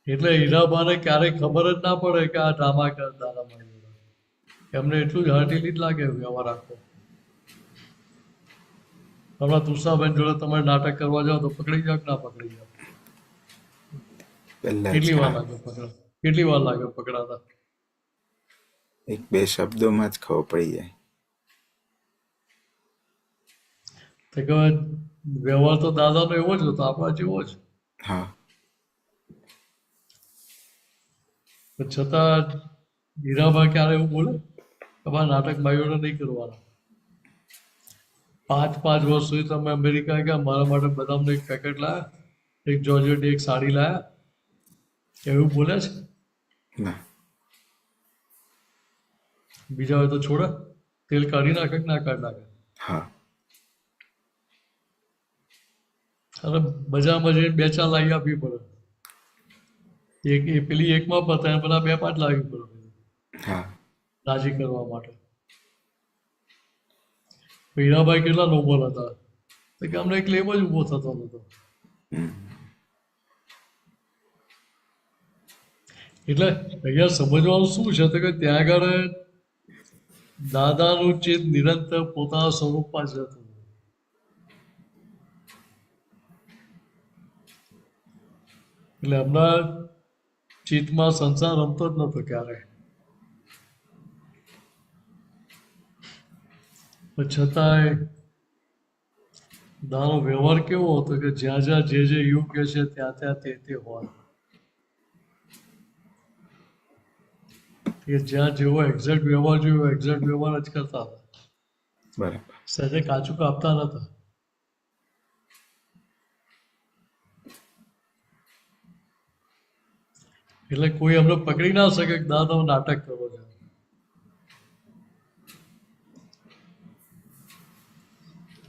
એટલે હીરાબાને ક્યારેય ખબર જ ના પડે કે આ ડ્રામા કરતા હતા. એમને એટલું જ હર્ટિલી જ લાગે વ્યવહાર આખો. હમણાં તુષાબેન જોડે તમે નાટક કરવા જાઓ તો પકડી જાઓ કે ના પકડી જાઓ? પહેલા કેટલી વાર લાગે પકડા? કેટલી વાર લાગે પકડાતા? 1-2 શબ્દોમાં જ ખબર પડી જાય. તો કે વ્યવહાર તો દાદાનો એવો જ હતો, આપણા જેવો જ. હા છતાં હીરાબા ક્યારે એવું બોલે તમારા નાટક ભાઈઓને નહીં કરવાના. 5 વર્ષ સુધી તમે અમેરિકા ગયા, મારા માટે બદામનું એક પેકેટ લાયા, એક જોર્જેટની એક સાડી લાયા, એવું બોલે છે? ના બીજા હોય તો છોડે? તેલ કાઢી નાખે કે ના કાઢી નાખે? હા અને બજારમાં જઈને 2-4 લાવી આપવી પડે. પેલી એકમાં પતાય પેલા 2-5 લાવવી પડે. હા રાજી કરવા માટે. હીરાબાઈ કેટલા નોબલ હતા તો કે અમને ક્લેમ જ ઊભો થતો નતો. હમ. એટલે અહીંયા સમજવાનું શું છે તો કે ત્યાં આગળ દાદાનું ચિત્ત નિરંતર પોતાના સ્વરૂપમાં જ હતું. એટલે એમના ચિત્તમાં સંસાર રમતો જ નતો ક્યારે. પણ છતાંય દાદાનો વ્યવહાર કેવો હતો કે જ્યાં જ્યાં જે યોગ્ય છે ત્યાં ત્યાં તે હોય. કે જ્યાં જેવો એક્ઝેક્ટ વ્યવહાર જોયો એક્ઝેક્ટ વ્યવહાર જ કરતા હતા. બરાબર. સહેજે કાચું કાપતા નતા. એટલે કોઈ અમને પકડી ના શકે કે દાદા તમે નાટક કરો છો.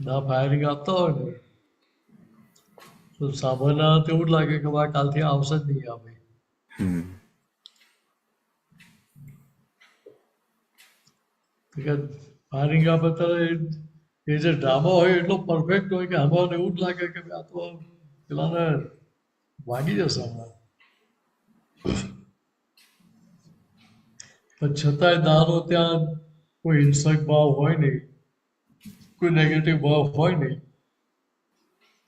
ના ફાયરિંગ આપતા હોય ને તો સાંભળનાર તો એવું જ લાગે કે આ કાલથી આવશે જ નહીં આવે. હમ. ફાયરિંગ આપે ત્યારે એ જે ડ્રામા હોય એટલો પરફેક્ટ હોય કે આમાં એવું જ લાગે કે આ તો પેલાને વાગી જશે હમણાં. પણ છતાંય દાદો ત્યાં કોઈ હિંસક ભાવ હોય નહીં, કોઈ નેગેટિવ ભાવ હોય નહીં.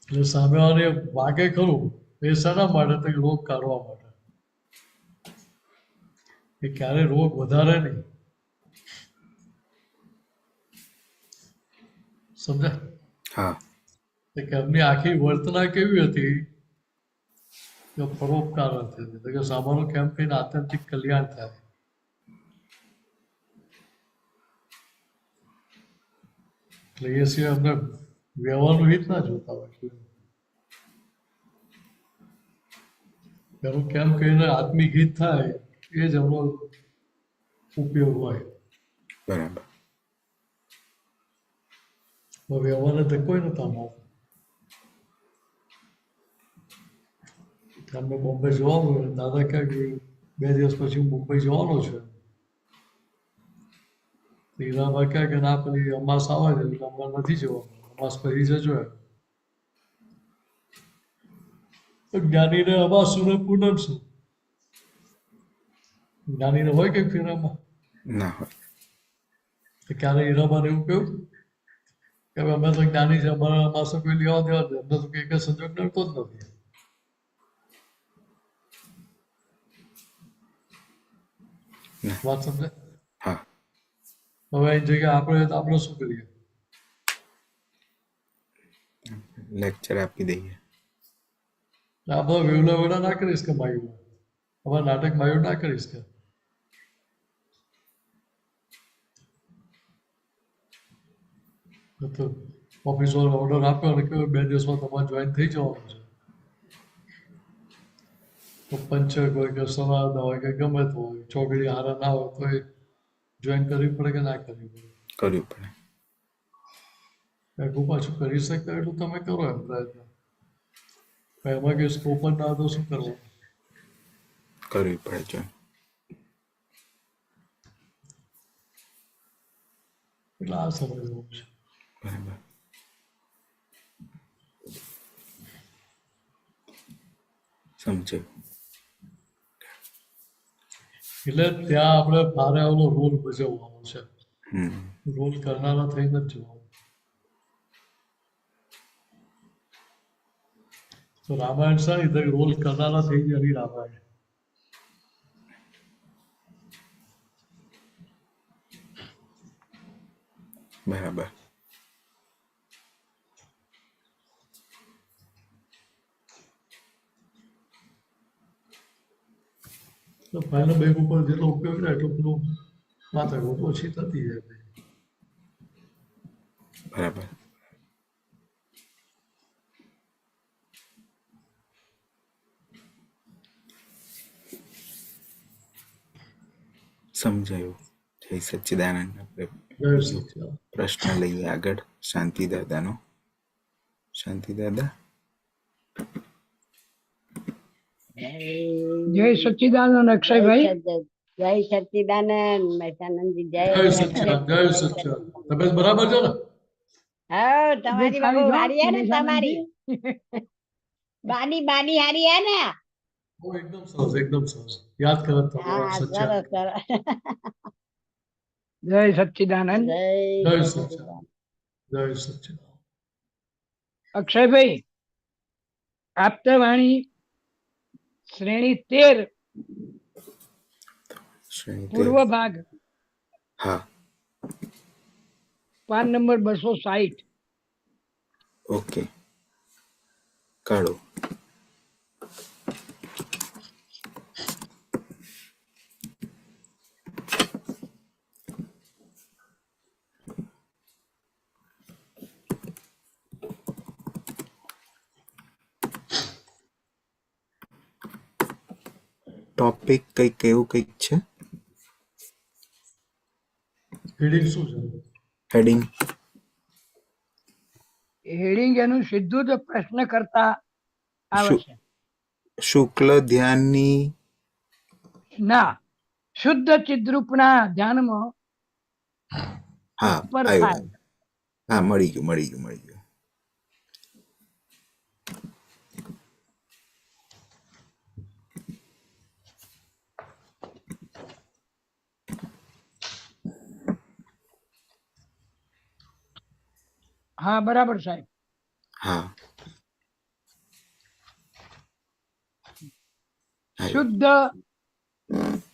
એટલે સામેવાળાને વાગે ખરું એ શાના માટે તો રોગ કાઢવા માટે. એ ક્યારે રોગ વધારે નહીં. સમજ્યા? હા. કે એમની આખી વર્તના કેવી હતી કે પરોપકાર હતી તો કે સામાનું કેમ કહીને આત્યંતિક કલ્યાણ થાય. એટલે એ સિવાય અમને વ્યવહારનું હિત ના જોતા હોય. એનું કેમ કહીને આત્મિક હિત થાય એ જ એમનો ઉપયોગ હોય. બરાબર. વ્યવહારને ધક્કો નતા મારતો. અમને બોમ્બે જવાનું હોય દાદા કહે કે 2 દિવસ પછી હું મુંબઈ જવાનો છું. હીરાબા કહે કે ના પેલી અમાસ આવે છે એટલે અમારે નથી જવાનું, અમાસ પછી જજો એમ. જ્ઞાનીને અમાસ શું ને પૂનમ શું? જ્ઞાનીને હોય કંઈક ફેરામાં? ના હોય. તો ક્યારે હીરાબાને એવું કહ્યું કે અમે તો જ્ઞાની છે અમારા અમાસો કોઈ લેવા દેવા દે અમને તો કંઈક સંજોગ નડતો જ નથી. વાત સમજે? હા. હવે એ જગ્યાએ આપણે શું કરીએ? લેક્ચર આપી દઈએ. આ બધા વેવલા વેવલા ના કરીશ કે માયું હવે નાટક માયું ના કરીશ કે તો ઓફિસ વાળો ઓર્ડર આપ્યો અને કહ્યું 2 દિવસમાં તમારે જોઈન થઈ જવાનું છે. તો પંચક હોય કે સવારના હોય કે ગમે તે હોય ચોકડી હારા ના હોય તો એ જોઈન કરવી પડે કે ના કરવી પડે? કરવી પડે. હું પાછું કરી શકતા એટલું તમે કરો એમ પ્રયત્ન. એમાં કે સ્કોપ જ ના તો શું કરવું? કરવી પડે જો. એટલે આ સમજવું છે. બરાબર. સમજાયું. એટલે ત્યાં આપણે ભારે આવલો રોલ ભજવવાનો છે. હમ. રોલ કરનારા થઈને જ જોવાનું. તો રામાયણ સારી રીતે રોલ કરનારા થઈ ગયા એની રામાયણ. બરાબર. તો ફાઇનલ બેગ ઉપર જેટલો ઉપયોગ થાય એટલું પેલું માથાકૂટ ઓછી થતી જાય. બરાબર. સમજાયું. જય સચ્ચિદાનંદ. આપણે જય શ્રી કૃષ્ણ. પ્રશ્ન લઈએ આગળ શાંતિ દાદાનો. શાંતિ દાદા. જય સચ્ચિદાનંદ અક્ષયભાઈ. જય સચ્ચિદાનંદ મહેશાનંદજી જય જય સચ્ચિદાનંદ, જય સચ્ચિદાનંદ. તબિયત બરાબર છે ને? હા તમારી દેખાવી બાબુ જો, હારી હે ને નિલેશાનંદજી. તમારી બાની હારી હે ને ઓ એકદમ સરસ, એકદમ સરસ. યાદ કરે તમે હા સચ્ચિદાનંદ. સરસ સરસ જય સચ્ચિદાનંદ. જય જય સચ્ચિદાનંદ. જય સચ્ચિદાનંદ. અક્ષયભાઈ, આપતાવાણી શ્રેણી 13 શ્રેણી પૂર્વ 13. ભાગ, હા, પાન નંબર 260. ઓકે, કાઢો. ટોપિક કંઈક એવું કંઈક છે, હેડિંગ શું છે? હેડિંગ. હેડિંગ એનું સીધું જ પ્રશ્ન કરતા આવે શું? છે. શુક્લ ધ્યાનની. ના, શુદ્ધ ચિદ્રૂપના ધ્યાનમાં હા, તત્પર આવ્યું થાય. આવ્યું. હા, મળી ગયું મળી ગયું મળી ગયું. હા બરાબર સાહેબ. હા, આવ્યું. શુદ્ધ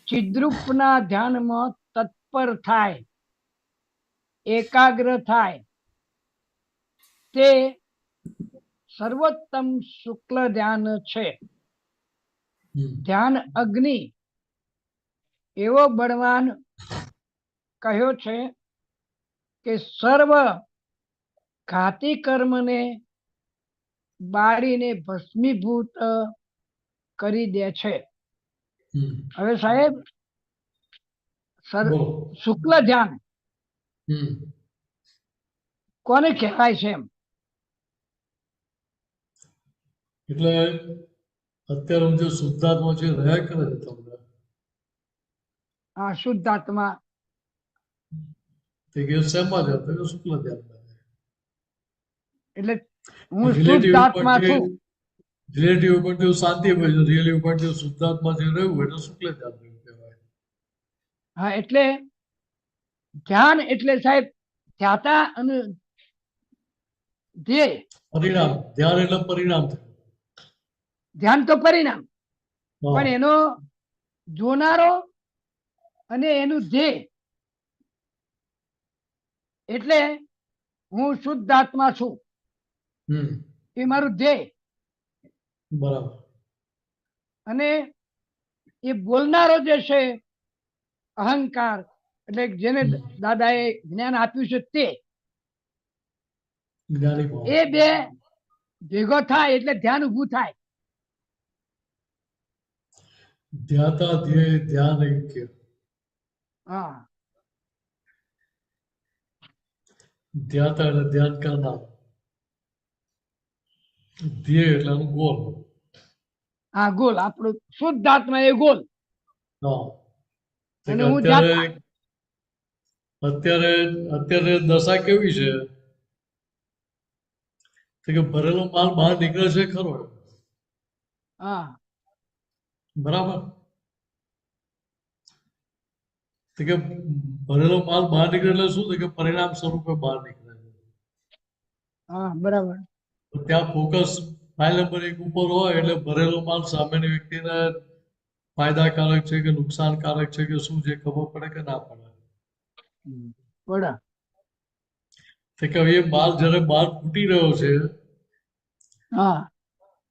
ચિદ્રૂપના ધ્યાનમાં તત્પર થાય, એકાગ્ર થાય, તે સર્વોત્તમ શુક્લ ધ્યાન છે. ધ્યાન અગ્નિ એવો બળવાન કહ્યો છે કે સર્વ ઘાતી કર્મને બાળીને ભસ્મીભૂત કરી દે છે. હવે સાહેબ, બોલો. શુક્લ ધ્યાન કોને કહેવાય છે એમ? એટલે અત્યારે હું જે શુદ્ધાત્મા છે રહ્યા કરે છે તમને આ શુદ્ધાત્મા તે કે શેમાં છે? તો કે શુક્લ ધ્યાનમાં છે. એટલે હું રિલેટિવ શુદ્ધાત્મા છું. રિલેટિવ પોઈન્ટ શાંતિ હોય છે, રિલેટિવ પોઈન્ટ શુદ્ધાત્મા જે રહ્યું એટલે શુક્લ ધ્યાન રહ્યું કહેવાય. હા, એટલે ધ્યાન એટલે સાહેબ ધ્યાતા અને ધ્યેય. પરિણામ, ધ્યાન એટલે પરિણામ થયું. ધ્યાન તો પરિણામ, હા. પણ એનો જોનારો અને એનું ધ્યેય. એટલે હું શુદ્ધાત્મા છું એ મારું ધ્યેય. બરાબર. અને એ બોલનારો જે છે અહંકાર, એટલે જેને દાદાએ જ્ઞાન આપ્યું છે તે, જ્ઞાની ભાવ. એ બે ભેગો થાય એટલે ધ્યાન ઊભું થાય. ધ્યાતા ધ્યેય ધ્યાન ઐક્ય. હા, ધ્યાતા એટલે ધ્યાન કરનાર, ધ્યેય એટલે એનું ગોલ. આ ગોલ આપણું શુદ્ધાત્મા એ ગોલ. હા. તો અને કે હું અત્યારે જાતા. અત્યારે અત્યારે દશા કેવી છે? તો કે ભરેલો માલ બહાર નીકળે છે ખરો, હા, બરાબર? તો કે ભરેલો માલ બહાર નીકળે એટલે શું? તો કે પરિણામ સ્વરૂપે બહાર નીકળે છે. હા, બરાબર. તો ત્યાં ફોકસ ફાઇલ નંબર 1 ઉપર હોય એટલે ભરેલો માલ સામેની વ્યક્તિને ફાયદાકારક છે કે નુકસાનકારક છે કે શું છે ખબર પડે કે ના પડે. બરાબર. તો કે હવે એ માલ જ્યારે બહાર ફૂટી રહ્યો છે હા,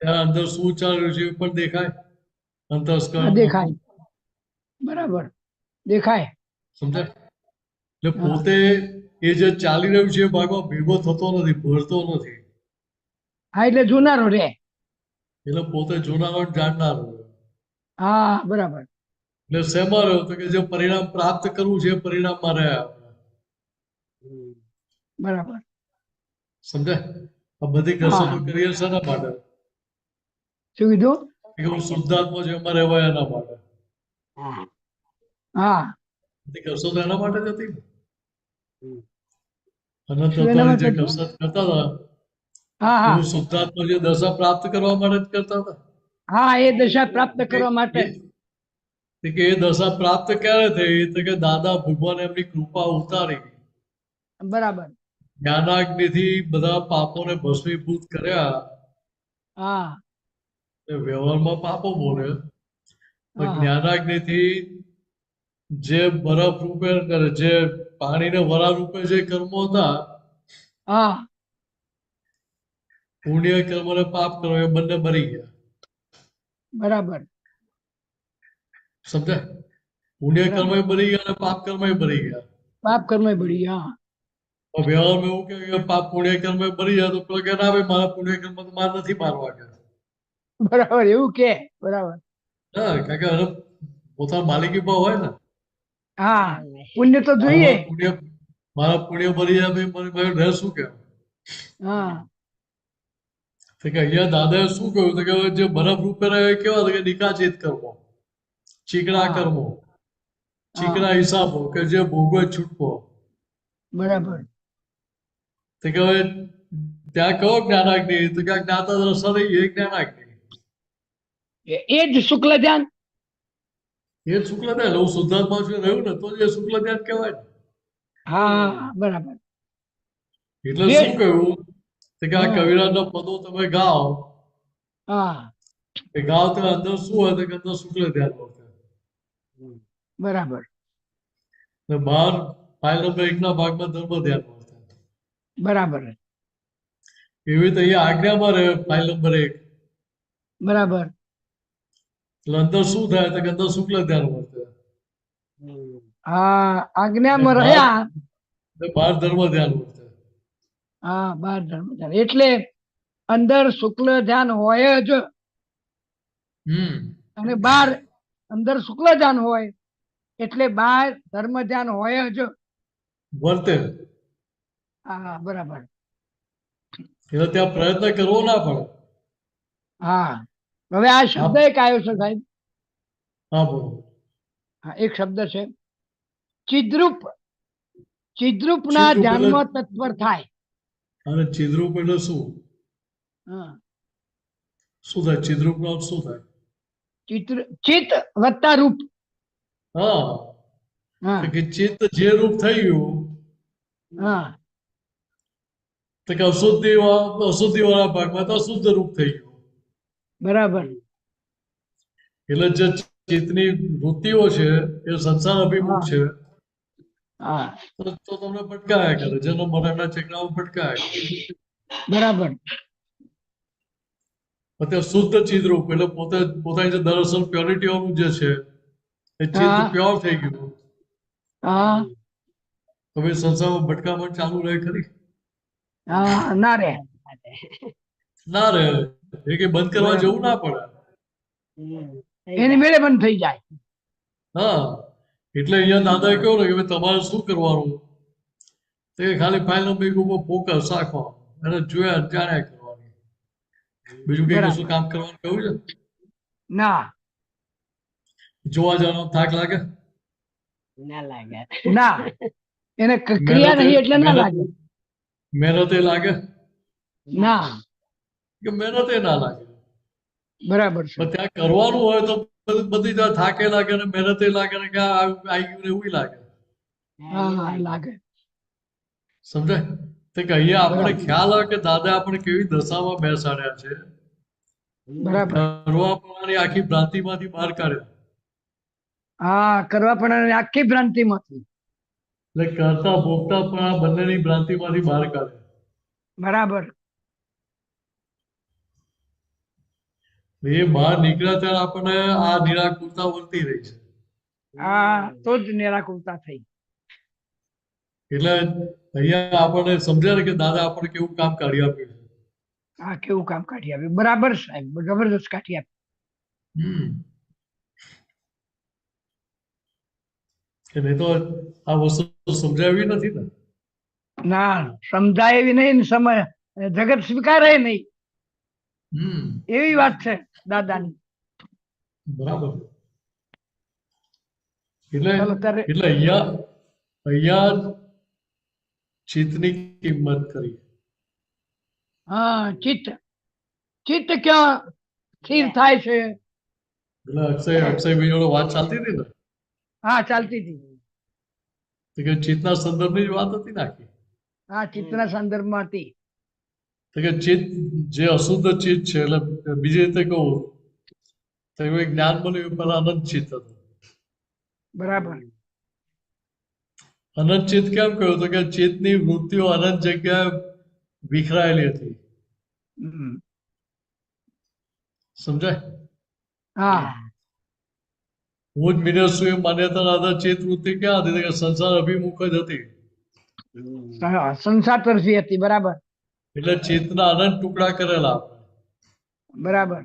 ત્યાં અંદર શું ચાલી રહ્યું છે એ પણ દેખાય હા, અંતસ્કરણ. દેખાય. બરાબર, દેખાય. સમજાય? એટલે હા, પોતે એ જે ચાલી રહ્યું છે એ ભાગમાં ભેગો થતો નથી, ભરતો નથી. હા, એટલે જોનારો રે. એટલે પોતે જોનારો ને જાણનારો. હા, બરાબર. એટલે શેમાં રહ્યો? તો કે જે પરિણામ પ્રાપ્ત કરવું છે એ પરિણામમાં રહ્યા. બરાબર. સમજાય? આ બધી હા. કસરતો કરીએ શેના માટે? શું કીધું? કે હું શુદ્ધાત્મા છે એમાં રહેવાય એના માટે. હા તે કસરત એના માટે જ હતી ને. અનંત શું એના અવતારી જે માટે હતું? કસરત કરતા હતા હા હા એવું શુદ્ધાત્મા જે દશા પ્રાપ્ત કરવા માટે જ કરતા હતા. હા એ દશા પ્રાપ્ત કરવા માટે કે એ દશા પ્રાપ્ત ક્યારે થઈ તો કે દાદા ભગવાન એમની કૃપા ઉતારી બરાબર જ્ઞાનાગ્નિથી બધા પાપોને ભસ્મીભૂત કર્યા. હા એ વ્યવહારમાં પાપો બોલે પણ હા જ્ઞાનાગ્નિથી જે બરફ રૂપે કરે જે પાણીને વરા રૂપે જે કર્મો હતા હા પુણ્ય કર્મ અને પાપ કર્મ એ બંને મરી ગયા. બરાબર સમજાય? પુણ્ય કર્મ બરાબર મરી ગયા અને પાપ કર્મ મરી ગયા. પાપ કર્મ બળી હા તો વ્યવહારમાં એવું કે પાપ પુણ્ય કર્મ મરી જાય તો પેલો કે ના ભાઈ મારા પુણ્ય કર્મ તો મારે નથી મારવા કે. બરાબર એવું કે બરાબર હા કારણ કે હવે પોતાના માલિકી ભાવ હોય ને હા પુણ્ય તો જોઈએ મારા પુણ્ય મરી જાય ભાઈ મને મારે રહે શું કહેવાય. હા તો કે અહીંયા દાદાએ શું કહ્યું તો કે જે બરફ રૂપે રહે એ કેવા હતા કે નિકાચિત કર્મો ચીકણા હા કર્મો હા ચીકણા હિસાબો કે જે ભોગવે છૂટકો. બરાબર તો કે હવે ત્યાં કહો જ્ઞાનાગ્નિ તો કે જ્ઞાતા દ્રષ્ટા નહીં એ જ્ઞાનાગ્નિ એ જ શુક્લ ધ્યાન એ જ શુક્લ ધ્યાન હું શુદ્ધાત્મા છું રહ્યું ને તો જ એ શુક્લ ધ્યાન કહેવાય ને. હા બરાબર એટલે બે શું કહ્યું તો કે આ હા કવિરાજના પદો તમે ગાઓ હા એ ગાઓ તો અંદર શું હોય તો કે અંદર શુક્લ ધ્યાન હોય બરાબર ને બહાર ફાઇલ નંબર 1 ના ભાગમાં ધર્મ ધ્યાન હોય. બરાબર એવી રીતે અહીંયા આજ્ઞામાં રહે ફાઇલ નંબર 1 બરાબર એટલે અંદર શું થાય તો કે અંદર શુક્લ ધ્યાન વર્તે હા ને આજ્ઞામાં બહાર રહ્યા ને બહાર ધર્મ ધ્યાન વર્તે. હા બાર ધર્મ ધ્યાન એટલે અંદર શુક્લ ધ્યાન હોય જ અને બાર અંદર શુક્લ ધ્યાન હોય એટલે બાર ધર્મ ધ્યાન હોય જ વર્તે હા બરાબર એટલે ત્યાં પ્રયત્ન કરવો ના પડે. હા હવે આ શબ્દ એક આવ્યો છે સાહેબ હા બોલો હા એક શબ્દ છે ચિદ્રૂપ ચિદ્રૂપ ના ચિદ્રૂપ એટલે ધ્યાનમાં તત્પર થાય અને ચિદ્રૂપ એટલે શું હા શું થાય ચિદ્રૂપ નો અર્થ શું થાય? ચિત્ત વત્તા રૂપ હા હા તો કે ચિત્ત જે રૂપ થઈ ગયું હા તો કે અશુદ્ધિ વાળા ભાગમાં તો અશુદ્ધ રૂપ થઈ ગયું. બરાબર એટલે જે ચિત્તની વૃત્તિઓ છે એ સંસાર અભિમુખ હા છે હા તો તમને ભટકાયા કરે જેનો મનના ચક્રાઓ ભટકાયા કરે. બરાબર અત્યારે શુદ્ધ ચિદ્રૂપ એટલે પોતે પોતાની જે દરઅસલ પ્યોરિટી વાળું જે છે એ ચિત્ત હા પ્યોર થઈ ગયું. હા હવે સંસારમાં ભટકામણ ચાલુ રહે ખરી? હા ના રે ના રહે એ કે બંધ કરવા બરાબર જવું ના પડે. એની મેળે બંધ થઈ જાય હા એટલે અહીંયા દાદાએ કહ્યું ને કે ભાઈ તમારે શું કરવાનું તો એ ખાલી ફાઇલ નંબર ઉપર ફોકસ રાખો અને જોયા જાણ્યા કરવાની બીજું કઈ કશું બરાબર કામ કરવાનું કહ્યું છે? ના જોવા જવાનો થાક લાગે ના એને ક્રિયા મહેનતે નહીં એટલે ના મહેનત લાગે મહેનતે લાગે ના કે મહેનતે ના લાગે બરાબર છે પણ ત્યાં કરવાનું હોય તો બધી ત્યાં થાકે લાગે ને મહેનતે લાગે ને કે આવી ગયું ને એવું લાગે. હા લાગે સમજાય તો કે અહીંયા આપણને બરાબર ખ્યાલ આવે કે દાદા આપણે કેવી દશામાં બેસાડ્યા છે બરાબર કરવા પ્રમાણે આખી ભ્રાંતિમાંથી બહાર કાઢ્યા. હા કરવા પણ આખી ભ્રાંતિ માંથી એટલે કરતા ભોગતા પણ આ બંનેની ભ્રાંતિમાંથી બહાર કાઢે. બરાબર એ બહાર નીકળ્યા ત્યારે આપણને આ નિરાકુરતા વર્તી રહી છે. હા તો જ નિરાકુરતા થઈ એટલે અહીંયા આપણને સમજાય ને કે દાદા આપણને કેવું કામ કાઢી આપ્યું છે. હા કેવું કામ કાઢી આપ્યું બરાબર સાહેબ જબરદસ્ત કાઢી આપ્યું કે નહીં તો આ વસ્તુ સમજાવી નથી ને. ના સમજાય એવી નહીં ને સમય જગત સ્વીકારે નહીં એવી વાત છે દાદાની બરાબર એટલે ચાલો ત્યારે એટલે અહીંયા ચિત્તની કિંમત કરી. હા ચિત્ત ચિત્ત ક્યાં સ્થિર થાય છે? એટલે અક્ષયભાઈ જોડે વાત ચાલતી હતી ને, હા ચાલતી હતી. તો કે ચિત્તના સંદર્ભની જ વાત હતી ને આખી. હા ચિત્તના સંદર્ભમાં હતી. તો કે ચિત્ત જે અશુદ્ધ ચિત્ત છે, એટલે બીજી રીતે કહું તો એવું એક જ્ઞાન મળ્યું એ પહેલા અનંત ચિત્ત હતું. બરાબર. અનંત ચિત્ત કેમ કહ્યું? તો કે ચિત્તની વૃત્તિઓ અનંત જગ્યાએ વિખરાયેલી હતી. હમ. સમજાય? હા હું જ મિનસ છું એ માન્યતાના આધારે ચિત્ત વૃત્તિ ક્યાં હતી? તો કે સંસાર અભિમુખ જ હતી. સંસાર તરફી હતી. બરાબર એટલે ચિત્તના અનંત ટુકડા કરેલા આપણે. બરાબર.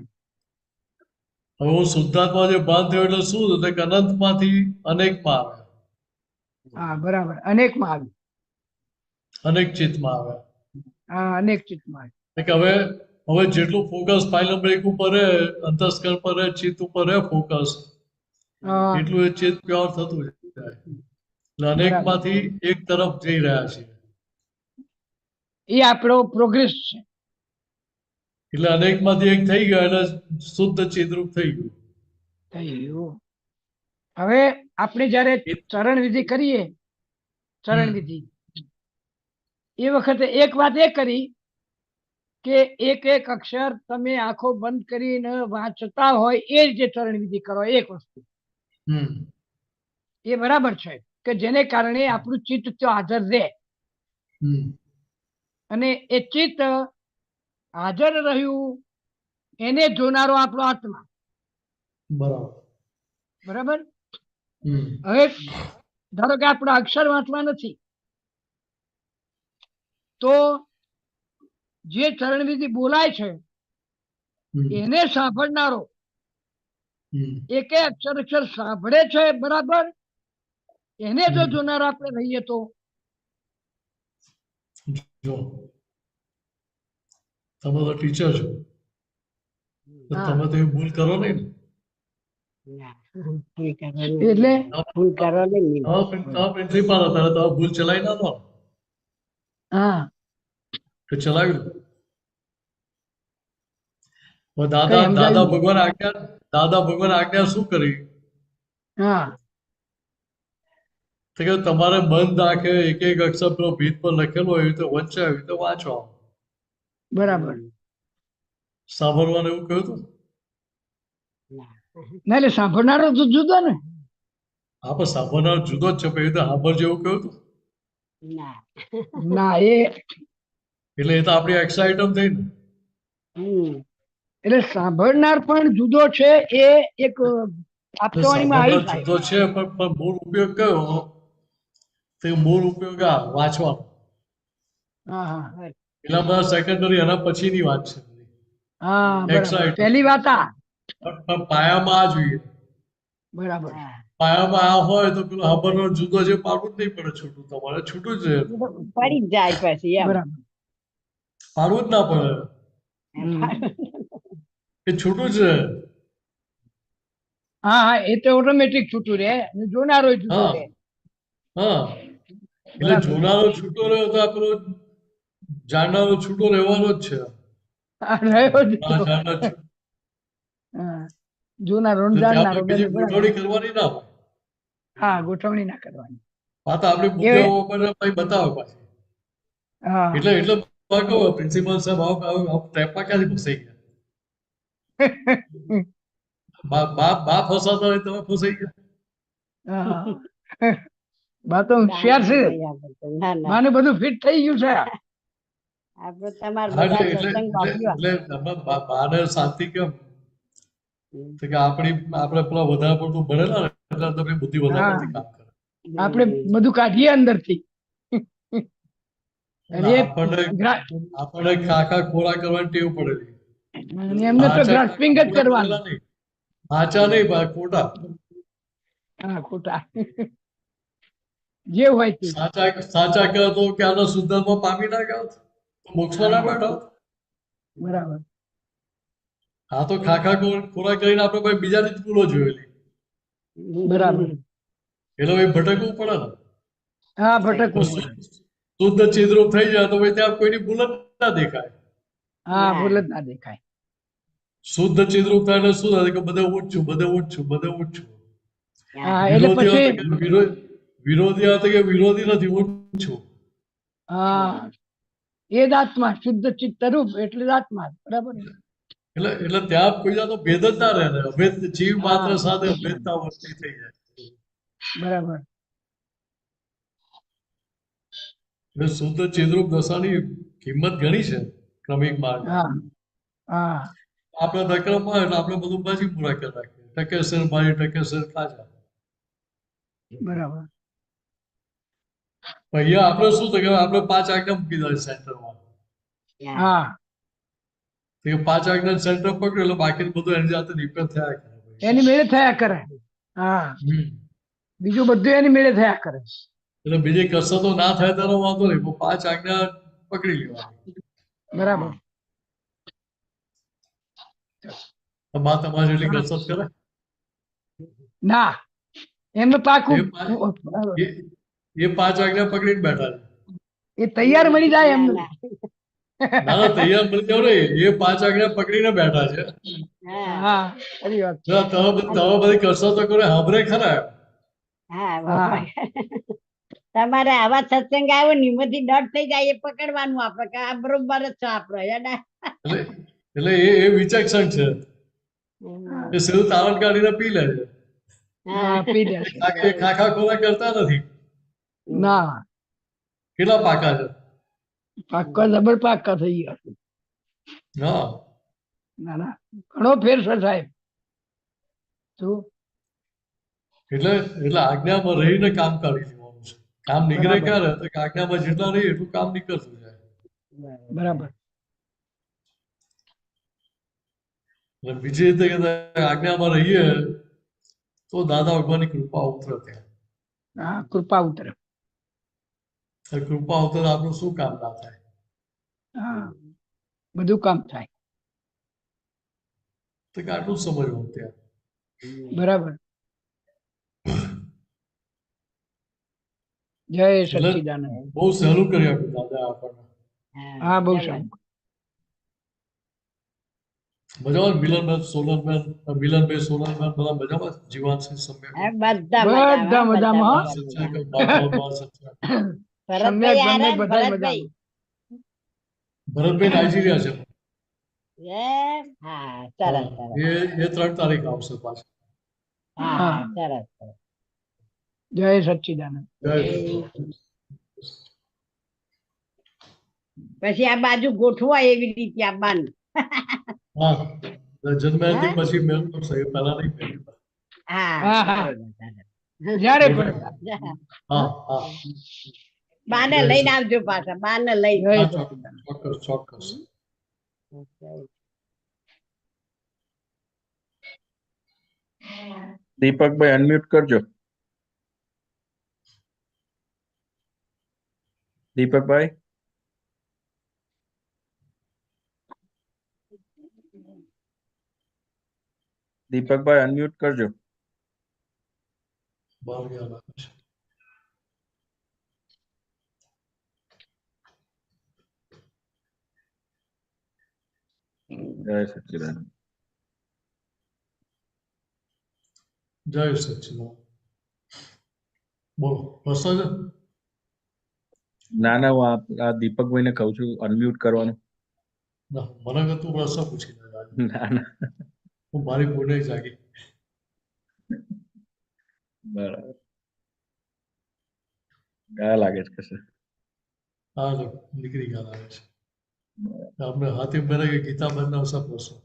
હવે હું શુદ્ધાત્મા જે ભાન થયો એટલે શું થયું? તો કે અનંતમાંથી અનેકમાં આવે, હા બરાબર. અનેકમાં આવી. અનેક ચિત્તમાં આવે. હા અનેક ચિત્તમાં આવી. એટલે કે હવે જેટલું ફોકસ ફાઇલ નંબર 1 ઉપર રહે, અંતસ્કરણ પર રહે, ચિત્ત ઉપર રહે ફોકસ, હા, એટલું એ ચિત્ત પ્યોર થતું જાય. એટલે અનેકમાંથી એક તરફ જઈ રહ્યા છે. એ આપણો પ્રોગ્રેસ છે. એટલે અનેકમાંથી એક થઈ ગયા એટલે શુદ્ધ ચિત્તરૂપ થઈ ગયું. થઈ ગયું. હવે આપણે જયારે ચરણ વિધિ કરીએ, ચરણ વિધિ એ વખતે એક વાત એ કરી કે એક એક અક્ષર તમે આંખો બંધ કરીને વાંચતા હોય એ રીતે ચરણ વિધિ કરો. એક વસ્તુ હમ એ બરાબર છે કે જેને કારણે આપણું ચિત્ત ત્યાં હાજર રહે, હમ અને એ ચિત્ત હાજર રહ્યું એને જોનારો આપણો આત્મા. બરાબર. બરાબર. હમ હવે ધારો કે આપણે અક્ષર વાંચવા નથી, તો જે ચરણ વિધિ બોલાય છે હમ એને સાંભળનારો હમ એકે અક્ષર અક્ષર સાંભળે છે. બરાબર. એને જો જોનાર આપણે રહીએ તો જો તમે તો ટીચર છો, તો હા. તમે તો એ ભૂલ કરો નહીં ને. એટલે તમે પ્રિન્સિપાલ હતા એટલે તમે ભૂલ ચલાવી ના દો ને. હા તો ચલાવી લો. હવે કઈ દાદા સમજાયું દાદા ભગવાન આજ્ઞા શું કરી? હા તો કે તમારે બંધ આંખે એક એક અક્ષર પેલો ભીત પર લખેલો હોય તો વંચાવી તો વાંચો. બરાબર. સાંભળવાનું એવું કહ્યું હતું? ના એટલે સાંભળનારો તો જુદો ને. આપણે સાંભળનાર જુદો જ છે, પણ એ તો સાંભળજો એવું કહ્યું હતું. ના એ એટલે એ તો આપણી એક્સ્ટ્રા આઈટમ થઈ ને. એટલે સાંભળનાર પણ જુદો છે. એ એક આપતાવાણીમાં આવી સાંભળનાર જાય. જુદો છે, પણ મૂળ ઉપયોગ કયો? તો એ મૂળ ઉપયોગ આ વાંચવાનો. હા હા એટલા બધા સેકન્ડરી એના પછીની વાત છે. હા એક્સ્ટ્રા બરાબર. આઈટમ. પહેલી વાત આ. પણ પાયામાં આ જોઈએ. બરાબર. પાયામાં આ હોય તો પેલો સાંભળનાર જુદો છે, પાડવું જ નહીં પડે છૂટું. તમારે છૂટું જ રહે. પડી જ જાય પછી એમ. બરાબર. પાડવું જ ના પડે. એ છૂટું જ રહે. હા હા એ તો ઓટોમેટિક છૂટું રહે. અને જોનારો જુદો હા રહે. હા એટલે બરાબર. જોનારો છૂટો રહ્યો તો આપણો જાણનારો છૂટો રહેવાનો જ છે. હા, રહ્યો આ જુદો. જાણનાર છૂટો. હા જોનારો ને એટલે ત્યાં જાણનારો પછી બંને ગોઠવણી બરાબર. કરવાની ના હોય. હા ગોઠવણી ના કરવાની. આ તો આપણી એ બુદ્ધિઓ આપણને પછી બતાવે પાછી. હા એટલે કહો પ્રિન્સિપલ સાહેબ આવું ટ્રેપમાં ક્યાંથી ફસાઈ ગયા? બા ફસાતા હોય તમે ફસાઈ ગયા. હા. બા તો હોશિયાર છે. ના ના બાને બધું ફિટ થઈ ગયું છે. આપડે તમારા હા, બધા એટલે સત્સંગ એટલે વાપર્યા. એટલે તમે બાને શાંતિ કેમ? તો કે આપણે પેલા વધારે પડતું ભણેલા ને એટલે તમે બુદ્ધિ વધારે હા પડતી કામ કરે. આપણે બધું કાઢીએ અંદરથી. એટલે અને આપણને ખાખા ખોરા કરવાની ટેવ પડેલી. એમને તો આચા ગ્રાસ્પિંગ જ ખોરા કરવાનું. કરેલા નહીં. આચા નહીં ભાઈ ખોટા. હા ખોટા. જે હોય તે. સાચા કહો તો કે આનો શુદ્ધાત્મા પામી ના ગયો હોત? મોક્ષમાં ના બેઠો હોત? બરાબર. આ તો ખાખા ખોરાક કરીને આપણે કોઈ બીજાની જ ભૂલો જોયેલી. બરાબર. એટલે ભાઈ ભટકવું પડે ને. હા તો ભટકવું પડે. શુદ્ધ ચિદ્રૂપ થઈ જાય તો ભાઈ ત્યાં કોઈની ભૂલ જ ના દેખાય. હા ભૂલ જ ના દેખાય. શુદ્ધ ચિદ્રૂપ થાય એટલે શું થાય કે બધે ઊંચું, બધે ઊંચું, બધે ઊંચું. હા એટલે વિરોધી પછી હતા કે વિરોધી હતા કે વિરોધી નથી, ઊંચું. હા એ જ આત્મા, શુદ્ધ ચિત્ત રૂપ એટલે જ આત્મા, બરાબર ને? એટલે ત્યાં કોઈ જાતનો ભેદ જ ના રહે ને. અભેદ જીવ માત્ર હા. સાથે અભેદતા વર્તી થઈ જાય. બરાબર. એટલે શુદ્ધ ચિદ્રૂપ દશાની કિંમત ઘણી છે ક્રમિક માર્ગ. હા હા આપણે ધક્રમમાં એટલે આપણે બધું બાજી પૂરા કરી નાખીએ. ટકેસર ભાઈ ટકેસર ખાજા. બરાબર. અહીંયા આપણે શું થાય કે આપણે 5 આજ્ઞા મૂકી દીધા સેન્ટરમાં. હા તો એ 5 આજ્ઞા સેન્ટર પકડ્યું એટલે બાકીનું બધું એની જાતે નિપેર થયા કરે. એની મેળે થયા કરે. હા હમ. બીજું બધું એની મેળે થયા કરે. એટલે બીજી કસરતો ના થાય તેનો વાંધો નહીં, પણ 5 આજ્ઞા પકડી લેવાની. બરાબર. બા તમારી જેટલી કસરત કરે ના એમને પાકું એ 5 આજ્ઞા પકડીને બેઠા છે. એ તૈયાર મળી જાય એમને. ના ના તૈયાર મળી જાવ ને, એ 5 આજ્ઞા પકડીને બેઠા છે. હા ખરી વાત. જો તમે બધી કસરતો કરે સાંભળે ખરા. હા હા તમારે આવા સત્સંગ આવ્યો નિમથી ડર થઈ જાય એ પકડવાનું આપણે કે આ બરોબર જ છે આપણો હેડા. એટલે એ વિચક્ષણ છે. એ સીધું તારણ કાઢીને પી લે છે. હા પી લે છે. એ ખાખા ખોરા કરતા નથી. ના કેટલા પાકા છે. પાક્કા જબર પાક્કા થઈ ગયા. હા ના ના ઘણો ફેર છે સાહેબ. શું એટલે આજ્ઞામાં રહીને કામ કાઢી લેવાનું છે. કામ નીકળે બરાબર. ક્યારે તો કે આજ્ઞામાં જેટલા રહીએ એટલું કામ નીકળતું જાય. બરાબર. એટલે બીજી રીતે કે આજ્ઞામાં રહીએ તો દાદા ભગવાનની કૃપા ઉતરે ત્યાં. હા કૃપા ઉતરે. અને કૃપા ઉતરે તો આપણું શું કામ ના થાય. હા બધું કામ થાય. તો કે આટલું જ સમજવું ત્યાં. બરાબર. જય એટલે સચ્ચિદાનંદ. બહુ સહેલું કરી આપ્યું દાદા આપણને. હા બહુ સારું. મજામાં મિલનભાઈ સોલનભાઈ, મિલનભાઈ સોલનભાઈ બધા મજામાં. જીવાનસિંહ સમ્યક બધા બધા મજામાં. સત્સંગ બાળભાવ સત્સંગ. સમ્યક ભરતભાઈ બંને આરા ને બધા ભરતભાઈ. ભરતભાઈ નાઇજીરિયા છે. હા સરસ સરસ. એ 3 તારીખ આવશે પાછા. હા સરસ સરસ. જય સચ્ચિદાનંદ. જય પછી આ બાજુ ગોઠવા એવી રીતે આવવાનું. હા જન્મજયંતિ પછી મેળ પડશે, એ પહેલા નહીં મેળ પડે. હા હા હા બરોબર. જ્યારે પણ. હા હા બાને લઈને આવજો પાછા, બાને લઈને. જય હા, સચ્ચિદાનંદ. ચોક્કસ ચોક્કસ. દીપકભાઈ અનમ્યુટ કરજો. દીપકભાઈ દીપકભાઈ અનમ્યુટ કરજો. બહાર ગયા લાગે છે. જય સચ્ચિદાનંદ. જય સચ્ચિદાનંદ. બોલો પ્રશ્ન છે. ના ના હું આ દીપકભાઈ ને કહું છું અનમ્યુટ કરવાનું. ના મને કે તું પ્રશ્ન પૂછી લે આજે. ના ના હું મારી પૂર્ણ જાગી. બરાબર. ગયા લાગે છે કશે. હા તો નીકળી ગયા લાગે છે. આપણે હાથી મેરે કે ગીતાબેન ના સબ પ્રશ્ન.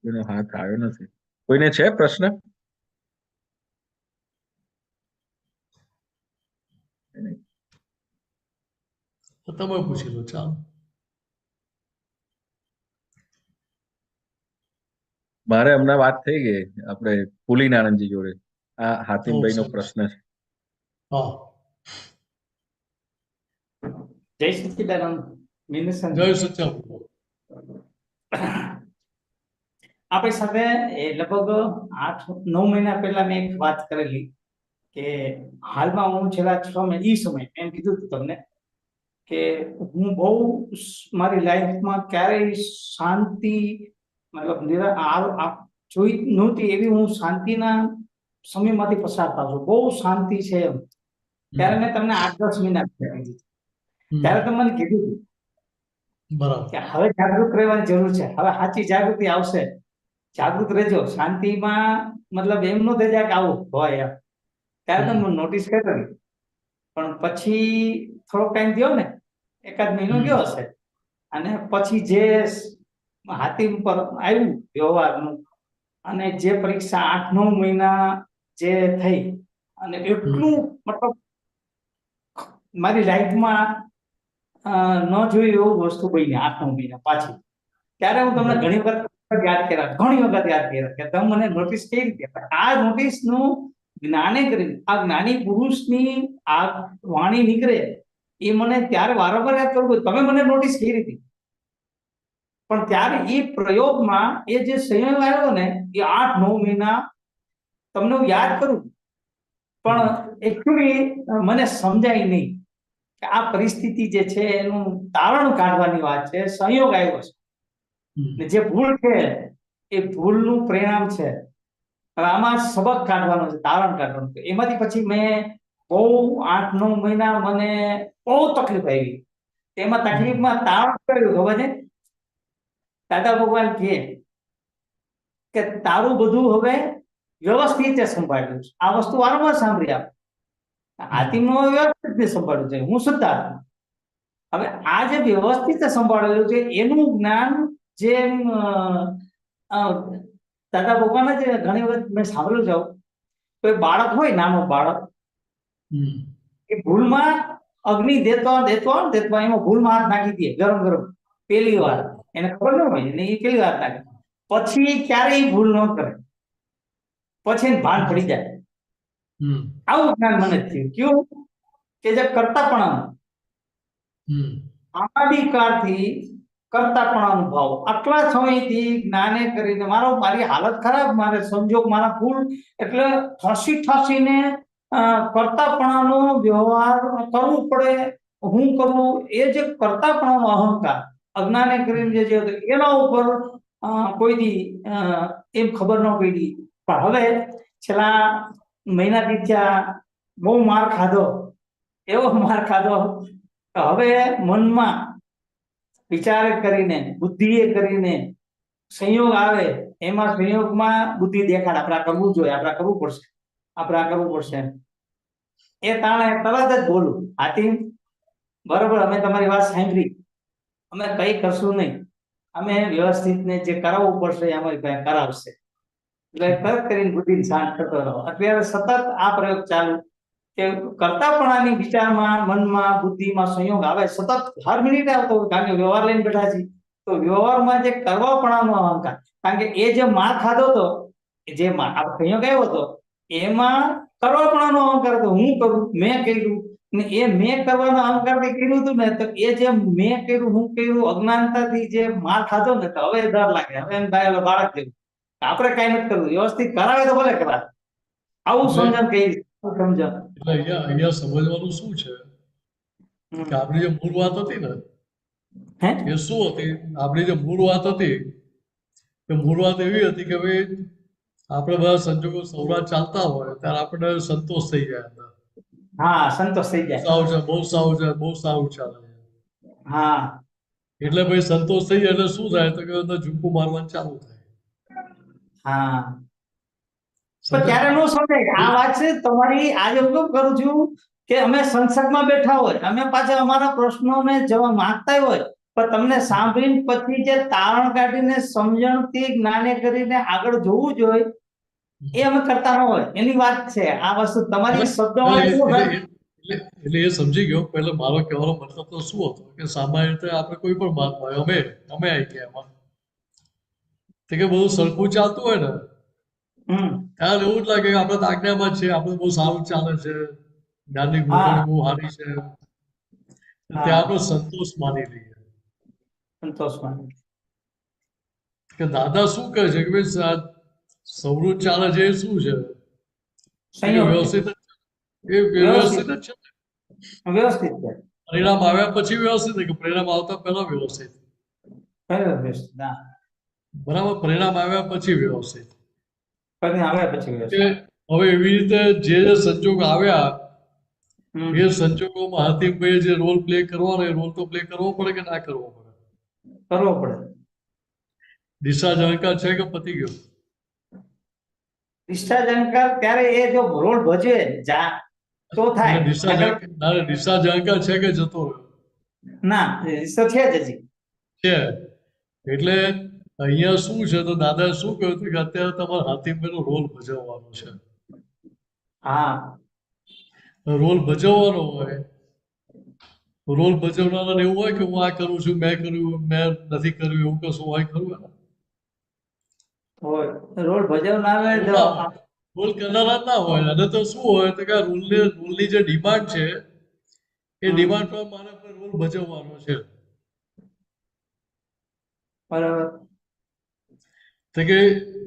કોઈનો હાથ આવ્યો નથી. કોઈને છે પ્રશ્ન? તો તમે પૂછી લો ચાલો. મારે હમણાં વાત થઈ ગઈ આપણે પુલિનાનંદજી જોડે. આ હાતિમભાઈ નો પ્રશ્ન છે. હા જય સચ્ચિદાનંદ. જય સચ્ચિદાનંદ. આપણી સાથે લગભગ 8-9 મહિના પહેલા મેં એક વાત કરેલી કે હાલમાં હું છેલ્લા 6 મહિના ઈ સમય એમ કીધું હતું તમને કે હું બહુ મારી લાઈફમાં ક્યારેય શાંતિ મતલબ જોઈ નહોતી એવી હું શાંતિના સમયમાંથી પસાર થાઉં છું. બહુ શાંતિ છે એમ. ત્યારે મેં તમને 8-10 મહિના પહેલા કીધું. ત્યારે તમે મને કીધું હતું બરાબર. કે હવે જાગૃત રહેવાની જરૂર છે. હવે સાચી જાગૃતિ આવશે. જાગૃત રહેજો. શાંતિમાં મતલબ એમ ન થઈ જાય કે આવું હોય એમ. ત્યારે તમે નોટિસ કરી. પણ પછી થોડોક ટાઈમ થયો ને, 1-8 મહિનો ગયો હશે, અને પછી જે હાથીમ પર આવ્યું વ્યવહારનું, અને જે પરીક્ષા 8-9 મહિના જે થઈ, અને એટલું મતલબ મારી લાઈફમાં ન જોઈ એવું વસ્તુ બની 8-9 મહિના પાછી. ત્યારે હું તમને ઘણી વખત યાદ કર્યા કે તમે મને નોટિસ કેવી રીતે. આ નોટિસ નું જ્ઞાને કરીને આ જ્ઞાની પુરુષની આ વાણી નીકળે એ મને ત્યારે વારંવાર યાદ કરવું, તમે મને નોટિસ કરી હતી. પણ ત્યારે એ પ્રયોગમાં એ જે સંયોગ આવ્યો ને એ 8-9 મહિના તમને હું યાદ કરું, પણ એકચ્યુઅલી મને સમજાય નહીં કે આ પરિસ્થિતિ જે છે એનું તારણ કાઢવાની વાત છે. સંયોગ આવ્યો છે ને જે ભૂલ છે એ ભૂલનું પરિણામ છે. હવે આમાં સબક કાઢવાનો છે, તારણ કાઢવાનું છે. એમાંથી પછી મેં બહુ 8-9 મહિના મને બહુ તકલીફ આવી. તેમાં તકલીફમાં તારણ કર્યું ખબર છે, દાદા ભગવાન કે તારું બધું હવે વ્યવસ્થિત રીતે સંભાળ્યું છે. આ વસ્તુ વારંવાર સાંભળી આપ. હાથીનું વ્યવસ્થિત રીતે સંભાળ્યું છે. હું શુદ્ધાત્મા. હવે આ જે વ્યવસ્થિત રીતે સંભાળેલું છે એનું જ્ઞાન જે દાદા ભગવાન જ ઘણી વખત મેં સાંભળ્યું છે. કોઈ બાળક હોય, નાનો બાળક, એ ભૂલમાં અગ્નિ દેતો એમાં ભૂલમાં હાથ નાખી દે ગરમ પહેલી વાર, એને ખબર ન હોય ને એ પહેલી વાર નાખે, પછી ક્યારેય ભૂલ ન કરે, પછી એને ભાન પડી જાય. આવું જ્ઞાન મને થયું. કેવું કે જે કરતાપણાનું અનાદિકાળથી કરતાપણાનો ભાવ આટલા સમયથી જ્ઞાને કરીને મારી હાલત ખરાબ, મારે સંજોગ મારા ભૂલ, એટલે ઠસીને કરતાપણાનો વ્યવહાર કરવું પડે. હું કરવું એ જે કરતાપણાનો અહંકાર અજ્ઞાને કરીને જે એના ઉપર કોઈથી એમ ખબર ન પડી. પણ હવે છેલ્લા મહિનાથી ત્યાં બહુ માર ખાધો, એવો માર ખાધો. હવે મનમાં વિચાર કરીને, બુદ્ધિએ કરીને સંયોગ આવે, એમાં સંયોગમાં બુદ્ધિ દેખાડ આપણે કરવું જોઈએ, આપણે કરવું પડશે. એ તાણે તરત જ બોલું, હાથી બરોબર, અમે તમારી વાત સાંભળી, અમે કઈ કરશું નહીં, અમે વ્યવસ્થિત ને જે કરાવવું પડશે અમારી પાસે કરાવશે. એટલે તરત કરીને બુદ્ધિ શાંત થતો રહો. અત્યારે સતત આ પ્રયોગ ચાલુ કે કરતાપણાની વિચારમાં, મનમાં, બુદ્ધિમાં સંયોગ આવે, સતત હર મિનિટે આવતો હોય. કારણ કે વ્યવહાર લઈને બેઠા છીએ, તો વ્યવહારમાં જે કરવાપણાનો અહંકાર, કારણ કે એ જે માર ખાધો હતો, જે સંયોગ આવ્યો હતો, એમાં કરવાપણાનો અહંકાર હતો. હું કરું, મેં કર્યું, ને એ મેં કરવાનો અહંકાર કર્યું હતું ને, તો એ જે મેં કર્યું, હું કર્યું, અજ્ઞાનતાથી જે માર ખાધો ને, તો હવે ડર લાગે. હવે એમ થાય બાળક જેવું, આપણે કઈ નથી કરવું, વ્યવસ્થિત કરાવે તો ભલે કરાવે. આવું સમજણ કઈ સમજણ. એટલે અહીંયા સમજવાનું શું છે કે આપણી જે મૂળ વાત હતી ને, એ શું હતી? આપણી જે મૂળ વાત હતી, એ મૂળ વાત એવી હતી કે ભાઈ આપણે બધા સંજોગો સૌરા ચાલતા હોય ત્યારે આપણે સંતોષ થઈ જાય અંદર. હા, સંતોષ થઈ જાય. બહુ સારું ચાલે. હા, એટલે ભાઈ સંતોષ થઈ જાય એટલે શું થાય તો કે અંદર ઝુમકું મારવાનું ચાલુ થાય. હા, પણ ત્યારે નો સમજાય. આ વાત છે તમારી. આજે હું કેમ કરું છું કે અમે સંસદમાં બેઠા હોય, અમે પાછા અમારા પ્રશ્નોને જવાબ માંગતા હોય, પણ તમને સાંભળીને પછી જે તારણ કાઢીને સમજણથી જ્ઞાને કરીને આગળ જોવું જોઈએ, એ અમે કરતા ન હોય. એની વાત છે આ વસ્તુ. તમારી શબ્દોમાં એટલે એ સમજી ગયો. પહેલા મારો કહેવાનો મતલબ તો શું હતો કે સામાન્ય રીતે આપણે કોઈ પણ મહાત્મા હોય, અમે આવી ગયા એમાં કે બધું સરખું ચાલતું હોય ને, ત્યારે એવું જ લાગે કે આપણે તો આજ્ઞામાં જ છે, આપણે બહુ સારું ચાલે છે, જ્ઞાનની ગોઠવણી બહુ સારી છે, ત્યાં આપણે સંતોષ માની લઈએ. સંતોષ માની. કે દાદા શું કહે છે કે ભાઈ સૌનું ચાલે છે એ શું છે? કે સંયોગ વ્યવસ્થિત એ વ્યવસ્થિત જ છે ને? વ્યવસ્થિત છે. પરિણામ આવ્યા પછી વ્યવસ્થિત કે પરિણામ આવતા પહેલા વ્યવસ્થિત? વ્યવસ્થિત હા. બરાબર, પરિણામ આવ્યા પછી વ્યવસ્થિત. પરિણામ આવ્યા પછી કે વ્યવસ્થિત. હવે એવી રીતે જે જે સંજોગ આવ્યા હમ. એ સંજોગોમાં હાથીમભાઈ જે રોલ પ્લે કરવાનો એ રોલ તો પ્લે કરવો પડે કે ના કરવો પડે? કરવો પડે. ડિસ્ચાર્જ અહંકાર છે કે પતી ગયો? ડિસ્ચાર્જ અહંકાર ત્યારે એ જો રોલ ભજવે તો થાય. ડિસ્ચાર્જ અહંકાર છે કે જતો રહ્યો? ના એ તો છે જ હજી. છે. એટલે અહીંયા શું છે તો દાદાએ શું કહ્યું હતું કે અત્યારે તમારે હાથીમભાઈનો રોલ ભજવવાનો છે. હા. રોલ ભજવવાનો હોય, રોલ ભજવનારાને એવું હોય કે હું આ કરું છું, મેં કર્યું, મેં નથી કર્યું, એવું કશું હોય ખરું એમાં? હોય રોલ ભજવનાર રોલ કરનારા ના હોય. અને તો શું હોય તો કે આ રોલની જે ડિમાન્ડ છે એ ડિમાન્ડ પર મારે રોલ ભજવવાનો છે. બરાબર. તો કે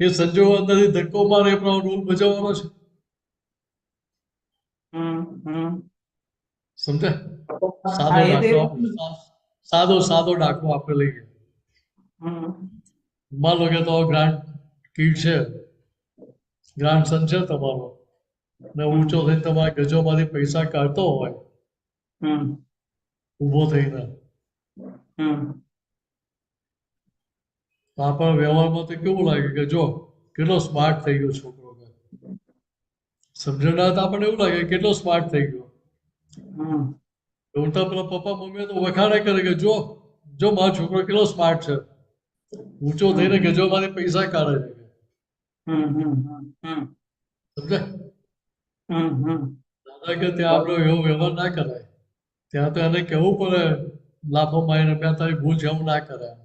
એ સંજોગો અંદરથી ધક્કો મારે એ પ્રમાણે રોલ ભજવવાનો છે. સમજે? સાદો દાખલો આપણે લઈએ. માન લો કે તો ગ્રાન્ડ કિડ છે, ગ્રાન્ડ સન છે તમારો, ને ઊંચો થઈને તમારા ગજોમાંથી પૈસા કાઢતો હોય ઊભો થઈને, આપણા વ્યવહારમાં તો કેવું લાગે કે જો કેટલો સ્માર્ટ થઈ ગયો છોકરો, સમજણના તો આપણને એવું લાગે કેટલો સ્માર્ટ થઈ ગયો. ઉલટા પેલા પપ્પા મમ્મી તો વખાણે કરે કે જો જો મારો છોકરો કેટલો સ્માર્ટ છે, ઊંચો થઈને ગજોમાંથી પૈસા કાઢે છે. સમજે? દાદા કે ત્યાં આપણો એવો વ્યવહાર ના કરાય. ત્યાં તો એને કહેવું પડે લાફો મારીને મેં તારી ભૂલ છે એવું ના કરાય.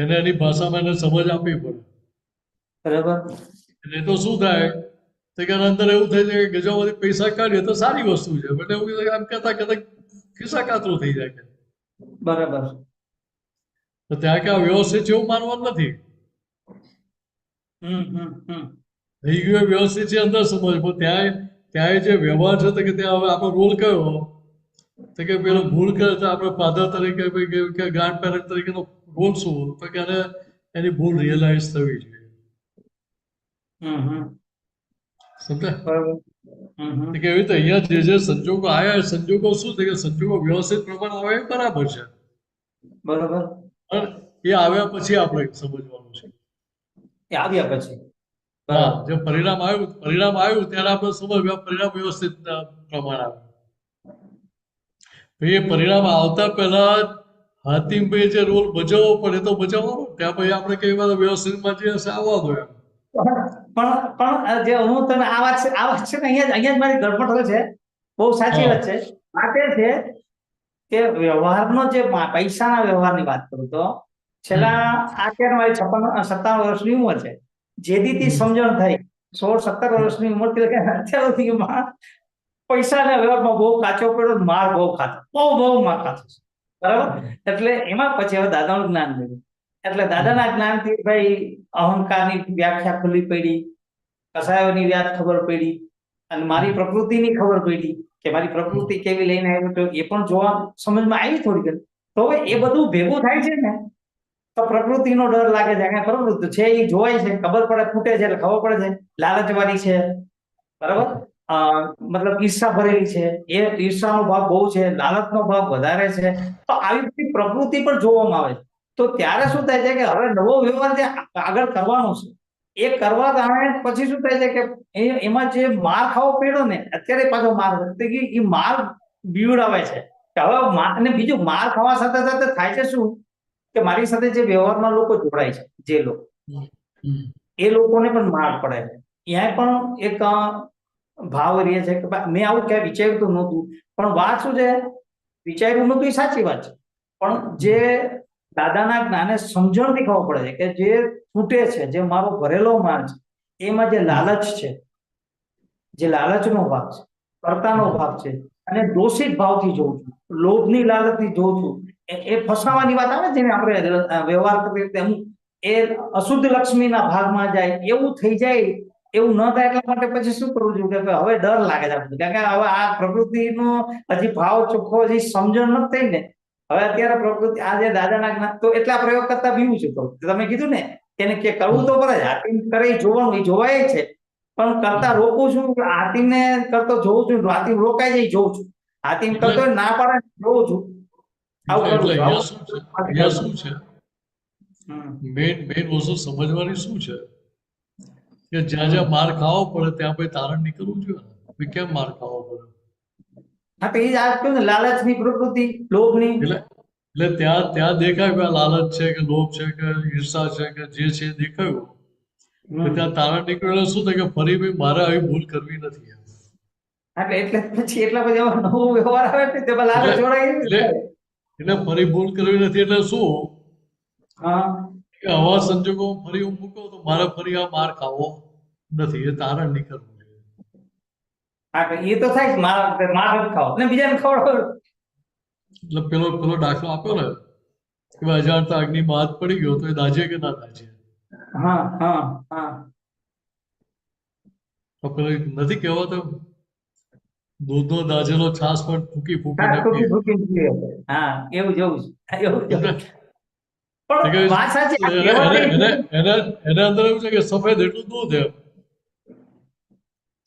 એને એની ભાષામાં એને સમજ આપવી પડે. બરાબર. એટલે તો શું થાય તો કે અંદર એવું થઈ જાય કે ગજોમાંથી પૈસા કાઢીએ તો સારી વસ્તુ છે, બટ એવું આમ કહેતા કહેતા ખિસ્સા કાતરું થઈ જાય. બરાબર. તો ત્યાં કે આ વ્યવસ્થિત છે એવું માનવાનું નથી. થઈ ગયું એ વ્યવસ્થિત છે અંદર સમજ, પણ ત્યાં જે વ્યવહાર છે તો કે ત્યાં હવે આપણો રોલ કયો તો કે પેલો ભૂલ કરે તો આપણે ફાધર તરીકે કે ગ્રાન્ડ પેરેન્ટ તરીકેનો રોલ શું તો કે એની ભૂલ રિયલાઇઝ થવી જોઈએ. સમજ્યા? કે એવી રીતે અહીંયા જે સંજોગો આવ્યા એ સંજોગો શું છે કે સંજોગો વ્યવસ્થિત પ્રમાણે આવે એ બરાબર છે. બરાબર. એ આવ્યા પછી આપણે સમજવાનું છે. એ આવ્યા પછી હા, જે પરિણામ આવ્યું ત્યારે આપણે સમજ્યા પરિણામ વ્યવસ્થિત પ્રમાણે આવ્યું. એ પરિણામ આવતા પહેલા હાથીમભાઈ જે રોલ ભજવવો પડે તો ભજવવાનો, ત્યાં પછી આપણે કઈ વાર વ્યવસ્થિતમાં જે હશે આવવા દો એમ. પણ જે હું તને આ વાત છે ને અહીંયા જ મારી ગડબડ હોય છે. બહુ સાચી વાત છે. વાત એ છે કે વ્યવહારનો જે પૈસાના વ્યવહારની વાત કરું તો છેલ્લા અત્યારે મારી 57 વર્ષની ઉંમર છે. જેદીથી સમજણ થઈ 16-17 વર્ષની ઉંમર થી અત્યાર સુધીમાં પૈસાના વ્યવહારમાં બહુ કાચો પડ્યો, માર બહુ ખાતો, બહુ માર ખાતો. બરાબર. એટલે એમાં પછી હવે દાદાનું જ્ઞાન મળ્યું. એટલે દાદાના જ્ઞાનથી ભાઈ અહંકારની વ્યાખ્યા ખુલ્લી પડી, કસાયોની વ્યાખ્યા ખબર પડી, અને મારી પ્રકૃતિની ખબર પડી કે મારી પ્રકૃતિ કેવી લઈને આવ્યો તો એ પણ જોવા સમજમાં આવી થોડી ઘણી. તો હવે એ બધું ભેગું થાય છે ને તો પ્રકૃતિનો ડર લાગે છે. અહીંયા પ્રકૃતિ છે એ જોવાય છે, ખબર પડે, ફૂટે છે એટલે ખબર પડે છે લાલચવાળી છે. બરાબર. મતલબ ઈર્ષા ભરેલી છે, એ ઈર્ષાનો ભાવ બહુ છે, લાલચનો ભાવ વધારે છે. તો આવી બધી પ્રકૃતિ પણ જોવામાં આવે છે. તો ત્યારે શું થાય છે કે હવે નવો વ્યવહાર જે આગળ કરવાનો છે એ કરવા કારણે પછી શું થાય છે કે એમાં જે માર ખાવો પડ્યો ને અત્યારે પાછો માર એ માર બીવડાવે છે કે હવે અને બીજું માર ખાવા સાથે સાથે થાય છે શું કે મારી સાથે જે વ્યવહારમાં લોકો જોડાય છે, જે લોકો એ લોકોને પણ માર પડે છે. ત્યાં પણ એક ભાવ રહે છે કે મેં આવું ક્યાં વિચાર્યું તો નહોતું, પણ વાત શું છે વિચાર્યું નહોતું એ સાચી વાત છે, પણ જે દાદાના જ્ઞાને સમજણથી ખબર પડે છે કે જે ફૂટે છે, જે મારો ભરેલો માર છે, એમાં જે લાલચ છે, જે લાલચનો ભાગ છે, કર્તાનો ભાગ છે, અને દોષિત ભાવથી જોઉં છું, લોભની લાલચથી જોઉં છું. એ ફસાવાની વાત આવે છે ને, આપણે વ્યવહાર કરીએ તેમ એ અશુદ્ધ લક્ષ્મીના ભાગમાં જાય એવું થઈ જાય. એવું ન થાય એટલા માટે પછી શું કરવું જોઈએ કે હવે ડર લાગે છે આપણને. કારણ કે હવે આ પ્રકૃતિનો હજી ભાવ ચોખ્ખો હજી સમજણ નથી થઈ ને. હવે અત્યારે પ્રકૃતિ આ જે દાદાના તો એટલા પ્રયોગ કરતા બીવું છે. તો તમે કીધું ને એને કે કરવું તો પડે, હાથીમ કરે જોવાનું, એ જોવાય છે, પણ કરતા રોકું છું. હાથીમને કરતો જોઉં છું, હાથીમ રોકાય જાય જોઉં છું, હાથીમ કરતો ના પાડે જોઉં છું. આવું એટલે કરું અહીંયા છું. શું છે, અહીંયા શું છે, હમ. મેઇન વસ્તુ સમજવાની શું છે કે જ્યાં જ્યાં માર ખાવો પડે ત્યાં પછી તારણ નીકળવું જોઈએ ને. ભાઈ કેમ માર ખાવો પડે? હા તો એ જ આ કહ્યું ને, લાલચની પ્રકૃતિ, લોભની. એટલે ત્યાં દેખાય કે આ લાલચ છે કે લોભ છે કે ઈર્ષા છે કે જે છે એ દેખાયું કે ત્યાં તારણ નીકળેલો શું થાય કે ફરી ભાઈ મારે આવી ભૂલ કરવી નથી. એટલે પછી એવો નવો વ્યવહાર આવે છે તેમાં લાલચ જોડાય. એટલે ફરી ભૂલ કરવી નથી એટલે શું હા કે આવા સંજોગોમાં ફરી હું મૂકો તો મારે ફરી આ માર ખાવો નથી. એ તારણ નીકળવું જોઈએ. હા એ તો થાય જ, માર નથી ખાવો ને બીજાને ખવડાવો. એટલે પેલો દાખલો આપ્યો ને કે અજાણતા અગ્નિમાં હાથ પડી ગયો તો એ દાજે કે ના દાજે? હા હા હા તો પેલો નથી કહેવાતો દૂધનો દાજેલો છાસ પણ ફૂકી ફૂકીને ફૂકી પીએ. ફૂકી પીએ. હા એવું જવું છે, એવું જવું છે. પણ કે વાત સાચી, આ કહેવાતી એને અંદર એવું છે કે સફેદ એટલું દૂધ એમ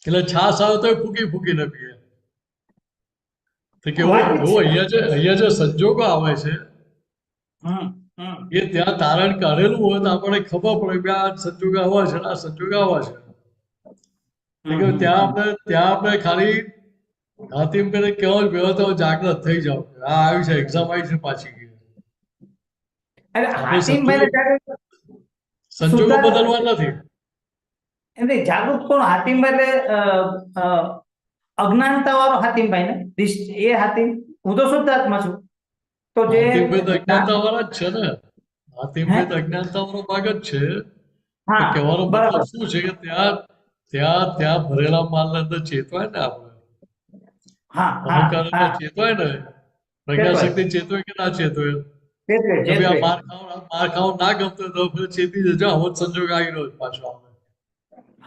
એટલે છાસ આવે તો ફૂકી ફૂકીને પીએ. તો કે અહીંયા જે સંજોગો આવે છે હમ હમ એ ત્યાં તારણ કાઢેલું હોય તો આપણને ખબર પડે કે આ સંજોગ આવા છે આ સંજોગ આવા છે. કે ત્યાં આપણે ખાલી હાથીમ પેલે કેવો વ્યવસ્થા જાગૃત થઈ જાવ કે આ આવી છે, એક્ઝામ આવી છે પાછી ગઈ. અરે હાથીમભાઈને જાગૃત સંજોગો બદલવા નથી. એટલે જાગૃત કોણ? હાથીમભાઈ એટલે અજ્ઞાનતા વાળો હાથીમભાઈ ને એ હાથીમ. હું તો શુદ્ધાત્મા છું. તો જે હાથીમભાઈ તો અજ્ઞાનતા વાળા જ છે ને. હાથીમભાઈ તો અજ્ઞાનતા વાળો ભાગ જ છે. હા કહેવાનો બરાબર. મતલબ શું છે કે ત્યાં ભરેલા માલ અંદર ચેતવાય ને આપણે હા અહંકાર હા અંદર ચેતવાય ને, પ્રજ્ઞાશક્તિ ચેતવાય કે ના ચેતવાય? તમે આ માર ખાવ ના ગમતો તો પછી ચેતી જજો, આવો જ સંજોગ આવી રહ્યો છે પાછો આપણે.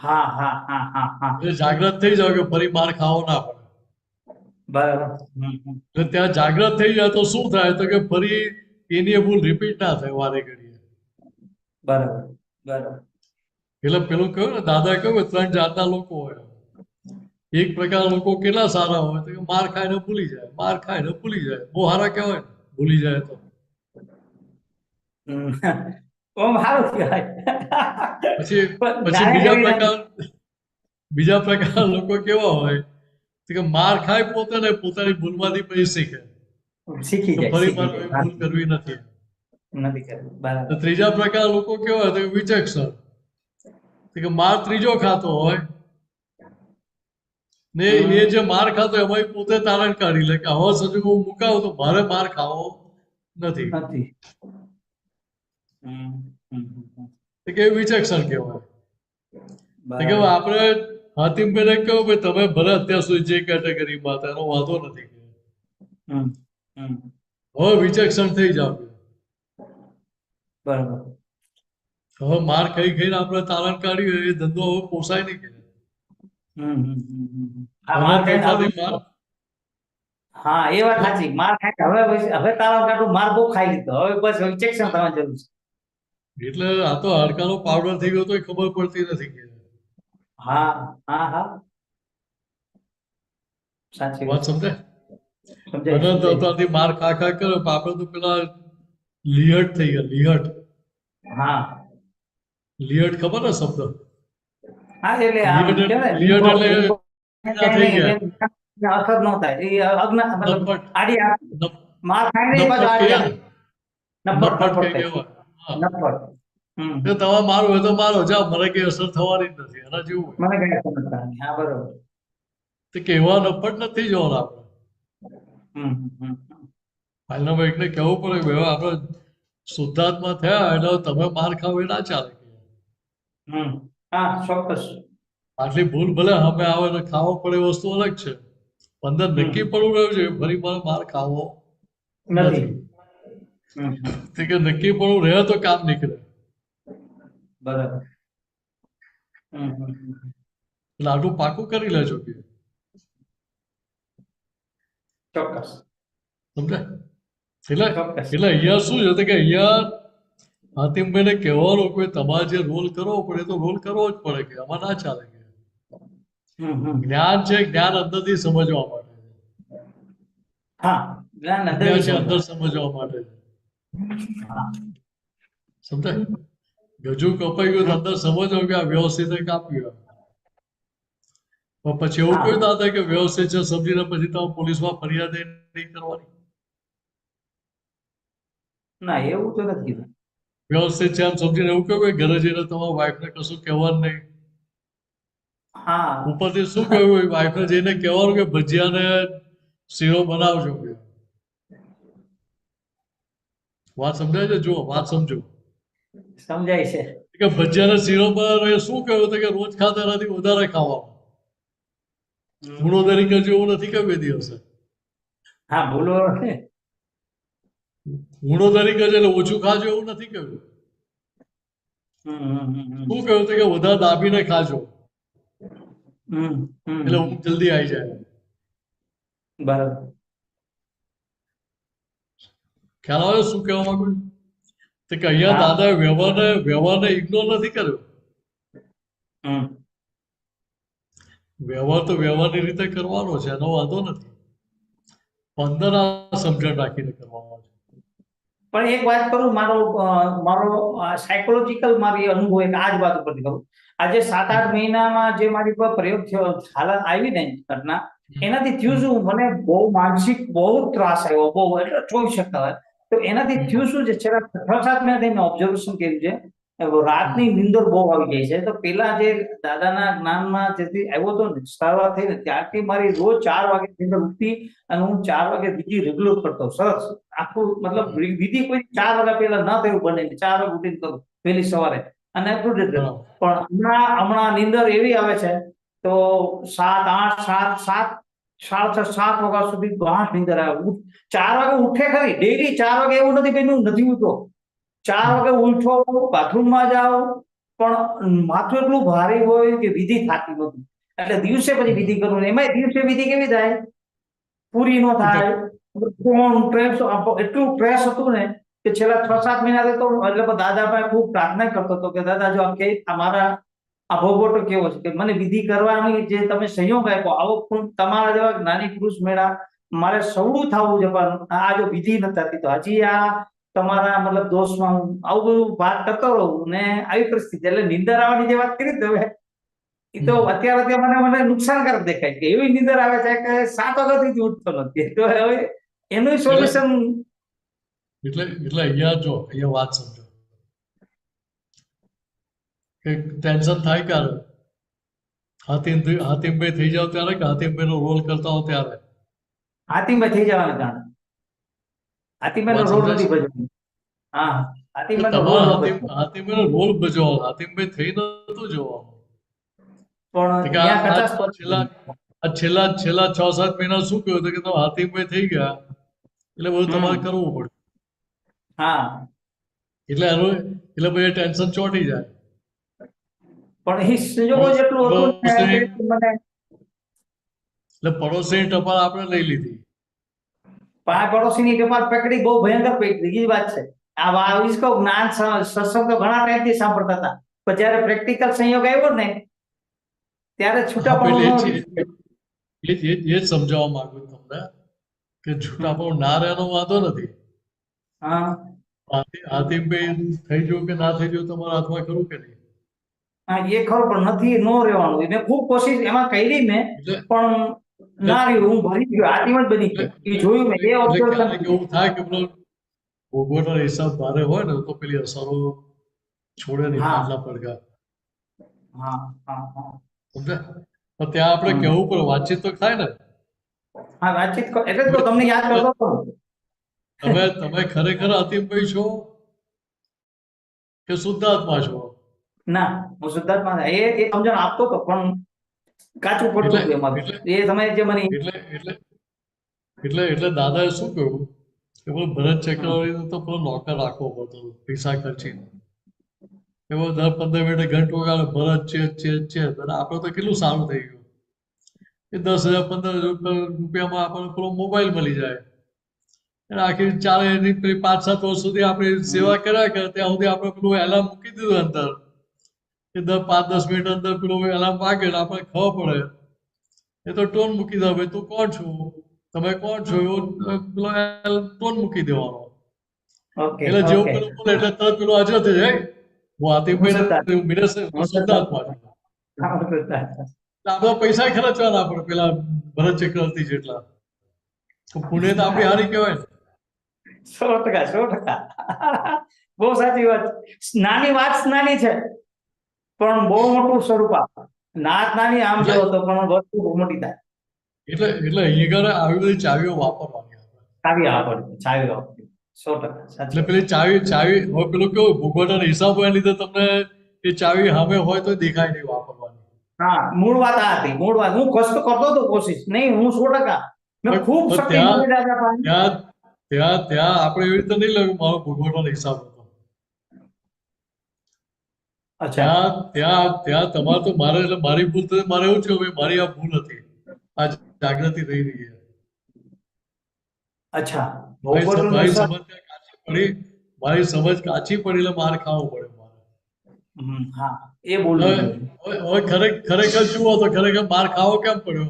હા હા હા હા હા એટલે જાગ્રત થઈ જાવ કે ફરી માર ખાવો ના પડે. બરાબર. એટલે ત્યાં જાગ્રત થઈ જાય તો શું થાય તો કે ફરી એની ભૂલ રિપીટ ના થાય વારે ઘડીએ. બરાબર બરાબર. એટલે પેલું કહ્યું ને, દાદા કહ્યું કે 3 જાતના લોકો હોય. એક પ્રકાર લોકો કેટલા સારા હોય તો કે માર ખાઈને ભૂલી જાય, માર ખાઈને ભૂલી જાય. બહુ સારા કહેવાય ને ભૂલી જાય તો. ઓમ સારું કહેવાય. પછી બીજા પ્રકાર લોકો કેવા હોય કે માર ખાય પોતે ને પોતાની ભૂલમાંથી પછી શીખે શીખી તો જાય, ફરી શીખી મારે જાય. ભૂલ કરવી નથી. નથી કરવું. બરાબર. તો ત્રીજા પ્રકાર લોકો કેવા હોય તો કે વિચક્ષણ, તો કે માર ત્રીજો ખાતો હોય ને એ જે માર ખાતો એમાં પોતે તારણ કાઢી લે કે આવા સંજોગો હું મુકાવું તો મારે માર ખાવો નથી. નથી. તો કે વિચક્ષણ કહેવાય. તો કે બરાબર. આપણે હાથીમભાઈને કહ્યું ભાઈ તમે ભલે અત્યાર સુધી જે કેટેગરીમાં હતા એનો વાંધો નથી. હવે વિચક્ષણ થઈ જાવ. બરાબર. હવે માર ખાઈને આપણે તારણ કાઢ્યું એ ધંધો હવે પોસાય નહીં કે. આ માર ખાઈને માર હા એ વાત સાચી. માર ખાઈને હવે તારા કાઢું, માર બહુ ખાઈ લીધો, હવે બસ વિચક્ષણ થવાની જરૂર છે. એટલે આ તો હાડકાનો પાવડર થઈ ગયો તો ખબર પડતી નથી કે. હા હા હા સાચી વાત સમજાય? સમજાય. અનંત અવતારથી માર ખા ખા કર્યો આપણે તો પેલા લિહટ થઈ ગયા. હા લિહટ ખબર ને શબ્દ? હા એટલે આમ લિહટ કહેવાય ને, લિહટ એટલે થઈ ગયા. અસર ન થાય. એ અજ્ઞાન મતલબ નફટ આડી માર ખાઈને પાછો નફટ આડી કહીએ ને. નફટ નફટ નફટ કઈ કહેવાય. હા. નફટ. તો તમારે મારું હોય તો મારો જાઓ, મને કઈ અસર થવાની જ નથી. એના જેવું હોય. મને કઈ સમજ નહીં. હા બરોબર. તો કેવા નફટ નથી જવાના આપણે. હાલના ભાઈને કહેવું પડે કે ભાઈ આપણે શુદ્ધાત્મા થયા એટલે તમે માર ખાવ એ ના ચાલે. હા ચોક્કસ. આટલી ભૂલ ભલે અમે આવે ને ખાવો પડે વસ્તુ અલગ છે, અંદર નક્કી પડવું રહ્યું છે ફરી માર ખાવો નથી. તે કે નક્કી પડવું રહે તો કામ નીકળે. બરાબર. એટલે આટલું પાકું કરી લેજો કે ચોક્કસ સમજાય. એટલે ચોક્કસ. એટલે અહીંયા શું છે કે અહીંયા હાતિમભાઈને કહેવાનું કોઈ તમારે જે રોલ કરવો પડે તો રોલ કરવો જ પડે કે આમાં ના ચાલે કે જ્ઞાન છે, જ્ઞાન અંદરથી સમજવા માટે છે. હા, જ્ઞાન જ્ઞાન છે અંદર અંદર સમજવા માટે છે. સમજાય. ગજુ કપાઈ ગયું તો અંદર સમજો કે આ વ્યવસ્થિત કાપ્યું. પણ પછી એવું કોઈ ના થાય કે વ્યવસ્થિત છે સમજીને પછી તમે પોલીસમાં ફરિયાદ નહીં કરવાની. ના, એવું તો નથી કીધું. વ્યવસ્થિત છે એમ સમજીને એવું કહ્યું કે ઘરે જઈને તમારા વાઈફને કશું કહેવાનું નહીં. હા, ઉપરથી શું કહ્યું વાઈફને જઈને કહેવાનું કે ભજીયાને શીરો બનાવજો કે. વાત સમજાય છે? જુઓ, વાત સમજો સમજાય છે. કે ભજીયાને શીરો બનાવે શું કહ્યું તો કે રોજ ખાતા નથી વધારે ખાવાનું. ગુણોદરી કરજો એવું નથી કહ્યું એ દિવસે. હા, ભૂલો. ગુણોદરી કરજો એટલે ઓછું ખાજો એવું નથી કહ્યું. શું કહ્યું તો કે વધારે દાબીને ખાજો એટલે ઊંઘ જલ્દી આવી જાય. બરાબર. ખ્યાલ આવે શું કહેવા માંગુ છું? તો કે અહીંયા દાદાએ વ્યવહારને ઇગ્નોર નથી કર્યો. વ્યવહાર તો વ્યવહારની રીતે કરવાનો છે, એનો વાંધો નથી. અંદર આ સમજણ રાખીને કરવાનો છે. પણ એક વાત કરું, મારો સાયકોલોજીકલ મારી અનુભવ એક આ જ વાત ઉપરથી કરું. આજે 7-8 મહિનામાં જે મારી પર પ્રયોગ થયો, હાલત આવી ને ઘટના, એનાથી થયું શું, મને બહુ માનસિક બહુ ત્રાસ આવ્યો, બહુ એટલે જોઈ શકતા હોય. તો એનાથી થયું શું છે, છેલ્લા 6-7 મહિનાથી મેં ઓબ્ઝર્વેશન કર્યું છે, રાતની નીંદર બહુ આવી જાય છે. તો પેલા જે દાદાના જ્ઞાનમાં જેથી આવ્યો હતો ને, શરૂઆત થઈ ને ત્યારથી મારી રોજ 4 વાગે નીંદર ઉઠતી અને હું 4 વાગે વિધિ રેગ્યુલર કરતો. સરસ આખું મતલબ વિધિ કોઈ 4 વાગ્યા પહેલા ન થયું બને, 4 વાગે ઉઠીને કરું વહેલી સવારે અને પણ હમણાં નીંદર એવી આવે છે તો 7-8-7 વાગ્યા સુધી ગાંઠ નીંદર આવે. 4 વાગે ઉઠે ખરી ડેલી, 4 વાગે એવું નથી કે નથી ઉઠતો. 4 વાગે ઉઠો, બાથરૂમમાં જાઓ, પણ માથું એટલું ભારે હોય કે વિધિ થતી નથી. એટલે દિવસે પછી વિધિ કરવું, એમાં દિવસે વિધિ કેવી થાય, પૂરી ન થાય. એટલું સ્ટ્રેસ હતું ને કે છેલ્લા 6-7 મહિનાથી તો એટલે દાદા પાસે ખૂબ પ્રાર્થના કરતો હતો કે દાદા જો આમ કે અમારા આ ભોગવટો કેવો છે કે મને વિધિ કરવાની જે તમે સંયોગ આપ્યો, આવો તમારા જેવા જ્ઞાની પુરુષ મેળા મારે સવડું થવું છે, પણ આ જો વિધિ નથી થતી તો હજી આ તમારા મતલબ દોષમાં હું આવું બધું વાત કરતો રહું ને આવી પરિસ્થિતિ. એટલે નીંદર આવવાની જે વાત કરી હવે એ તો અત્યારે મને નુકસાનકારક દેખાય કે એવી નીંદર આવે છે કે 7 વાગ્યાથી ઉઠતો નથી. તો હવે એનું સોલ્યુશન એટલે અહીંયા વાત સમજો કે ટેન્શન થાય ક્યારે, હાતિમભાઈ થઈ જાવ ત્યારે કે હાતિમભાઈ નો રોલ કરતા હો ત્યારે. હાતિમભાઈ થઈ જવાના કારણે હાતિમભાઈ નો રોલ નથી ભજવવાનો. હા, હાતિમભાઈ નો રોલ ભજવવાનો, હાતિમભાઈ થઈ નતું જોવાનું. પણ છેલ્લા 6-7 મહિના શું કહ્યું હતું કે તમે હાતિમભાઈ થઈ ગયા એટલે બધું તમારે કરવું પડે. હા, એટલે પછી ટેન્શન ચોટી જાય. પણ એ સંજોગો જેટલું હતું મને એટલે પડોશીની ટપાલ આપણે લઈ લીધી. પડોશીની ટપાલ પકડી બહુ ભયંકર પકડી. બીજી વાત છે આ જ્ઞાન સત્સંગ તો ઘણા ટાઈમથી સાંભળતા હતા, પણ જયારે પ્રેક્ટિકલ સંયોગ આવ્યો ને ત્યારે છૂટાપણું એ જ સમજાવવા માંગુ તમને કે છૂટાપણું ના રહેવાનો વાંધો નથી. હાતિમભાઈ થઈ જવું કે ના થઈ જવું તમારા હાથમાં ખરું કે નહીં? હા, એ ખરું, પણ નથી નો રહેવાનું. મેં ખૂબ કોશિશ એમાં કરી મેં, પણ ના રહ્યું. હું ભરી ગયો, હાથીમ જ બની ગયો. એ જોયું મેં. એ ઓબ્ઝર્વેશન એવું થાય કે પેલો ભોગવટનો હિસાબ ભારે હોય ને તો પેલી અસરો છોડે નહીં, પાટલા પડઘા. હા હા હા, સમજ્યા? પણ ત્યાં આપણે કહેવું પડે, વાતચીત તો થાય ને. હા, વાતચીત એટલે તો તમને યાદ કરતો હતો. તમે ખરેખર હાતિમભાઈ છો કે શુદ્ધાત્મા છો? ના, હું શુદ્ધાત્મા એ સમજણ આપતો હતો, પણ કાચું પડતું હતું એમાં. એટલે એ સમયે જે મને એટલે દાદાએ શું કહ્યું કે પેલો ભરત ચક્રવર્તીને તો પેલો નોકર રાખવો પડતો પૈસા ખર્ચીને. એવો દર 15 મિનિટે ઘંટો વગાડે, ભરત છે. અને આપણે તો કેટલું સારું થઈ ગયું કે 10,000 15,000 રૂપિયામાં આપણને પેલો મોબાઈલ મળી જાય. અને આખી ચાલે એની પેલી 5-7 વર્ષ સુધી આપણે સેવા કર્યા કરે ત્યાં સુધી આપણે પેલું એલાર્મ મૂકી દીધું અંદર કે દર 5-10 મિનિટ અંદર પેલું એલાર્મ વાગે એટલે આપણે ખબર પડે. એ તો ટોન મૂકી દો, ભાઈ તું કોણ છું, તમે કોણ છો, એવો પેલો ટોન મૂકી દેવાનો. ઓકે એટલે જેવું ઓકે પેલું બોલે એટલે તરત પેલું હાજર થઈ જાય. હું હાથીભાઈ મિનેશ શુદ્ધાત્મા છું. આપણે પૈસા ખર્ચવાના આપણે પેલા ભરત ચક્રવર્તી જેટલા. તો પુણ્ય તો આપણી હારી કહેવાય ને. 100%. બહુ સાચી વાત. નાની વાત નાની છે પણ બહુ મોટું સ્વરૂપ આપે. નાત નાની આમ જો તો પણ વસ્તુ બહુ મોટી થાય. એટલે અહીંયા આવી બધી ચાવીઓ વાપરવાની આપણે. ચાવી આવડે, ચાવી આવડે. 100% સાચી એટલે પેલી ચાવી હવે પેલું કેવું ભૂગોળના હિસાબ હોય લીધે તમને એ ચાવી સામે હોય તો દેખાય નહીં વાપરવાની. હા, મૂળ વાત આ હતી. મૂળ વાત હું કષ્ટ કરતો હતો, કોશિશ નહીં, હું 100%. મેં ખૂબ પણ શક્તિ કરી રાજા પાસે. ત્યાં આપણે એવી રીતે નહીં લાગ્યું મારો ભૂગોળનો હિસાબ હતો. અચ્છા ત્યાં તમારે તો મારે એટલે મારી ભૂલ તો મારે એવું છે કે મારી આ ભૂલ હતી, આ જાગૃતિ થઈ રહી છે. અચ્છા મારી ભૌગોળનો મારી હિસાબ. સમજ કાચી પડી, મારી સમજ કાચી પડી એટલે માર ખાવું પડે મારે. હા, એ બોલું. હવે ખરેખર જુઓ તો ખરેખર માર ખાવો કેમ પડ્યો?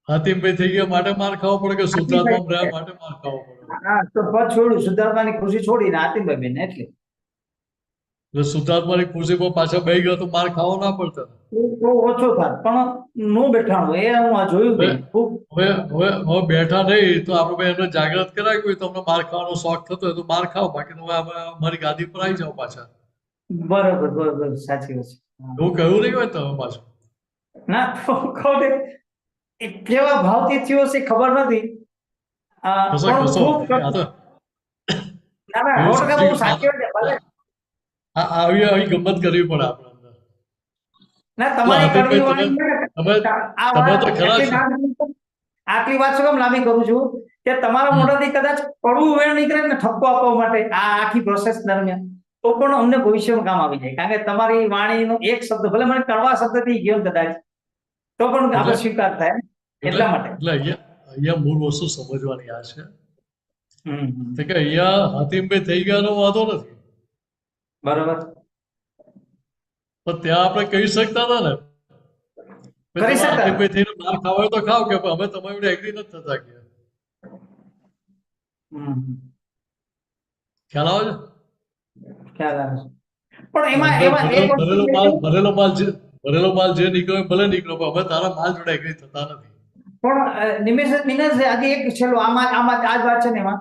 હાથીમભાઈ થઈ ગયા માટે માર ખાવો પડે કે શુદ્ધાત્મા રહ્યા માટે માર ખાવો પડે? હા, તો પદ છોડ્યું, શુદ્ધાત્માની ખુશી છોડીને આતિમભાઈ બેન એટલે એટલે શુદ્ધાત્માની ખુરશી પર પાછા બેસી ગયો તો માર ખાવો ના પડતો. તો ઓછો થાય પણ નો બેઠાણું એ હું આ જોયું બેન. ખૂબ હવે બેઠા નહીં તો આપણે એમને જાગૃત કરાવી હોય તો અમને માર ખાવાનો શોખ થતો હોય તો માર ખાઓ, બાકી તો હવે અમારી ગાદી પર આવી જાઓ પાછા. બરોબર સાચી વાત છે. એવું કહ્યું નહીં હોય તમે પાછું. ના તો કહું ને, એ કેવા ભાવથી થયો છે ખબર નથી. કશો પણ કશો ખૂબ આ તો ના 100% બહુ સાચી વાત છે. ભલે આવી ગમત કરવી પડે આપણે અંદર. ના તમારી કરવી તમે વાળી તમે આ તમે વાત તો ખરા એટલી છો. આટલી વાત શું કામ લાંબી કરું છું કે તમારા મોઢાથી કદાચ કડવું વેણ નીકળે ને ઠપકો આપવા માટે આ આખી પ્રોસેસ દરમિયાન, તો પણ અમને ભવિષ્યમાં કામ આવી જાય. કારણ કે તમારી વાણીનો એક શબ્દ ભલે મને કડવા શબ્દથી ગયો કદાચ, તો પણ આપણે સ્વીકાર થાય એટલા માટે. એટલે અહીંયા મૂળ વસ્તુ સમજવાની આ છે હમ કે અહીંયા હાથીમભાઈ થઈ ગયાનો વાંધો નથી, બરોબર. પણ ત્યાં આપણે કહી શકતા હતા ને કરી શકતા. હાથીમભાઈ થઈને માર ખાવા હોય તો ખાવ, કે અમે તમારી જોડે એગ્રી નથી થતા કે ખ્યાલ આવે છે? ખ્યાલ આવે છે. પણ એમાં એક વસ્તુ ભરેલો માલ જે નીકળ્યો ભલે નીકળ્યો, પણ અમે તારા માલ જોડે એગ્રી થતા નથી. પણ નિમેશ આજે એક છેલ્લો આમાં આ જ વાત છે ને એમાં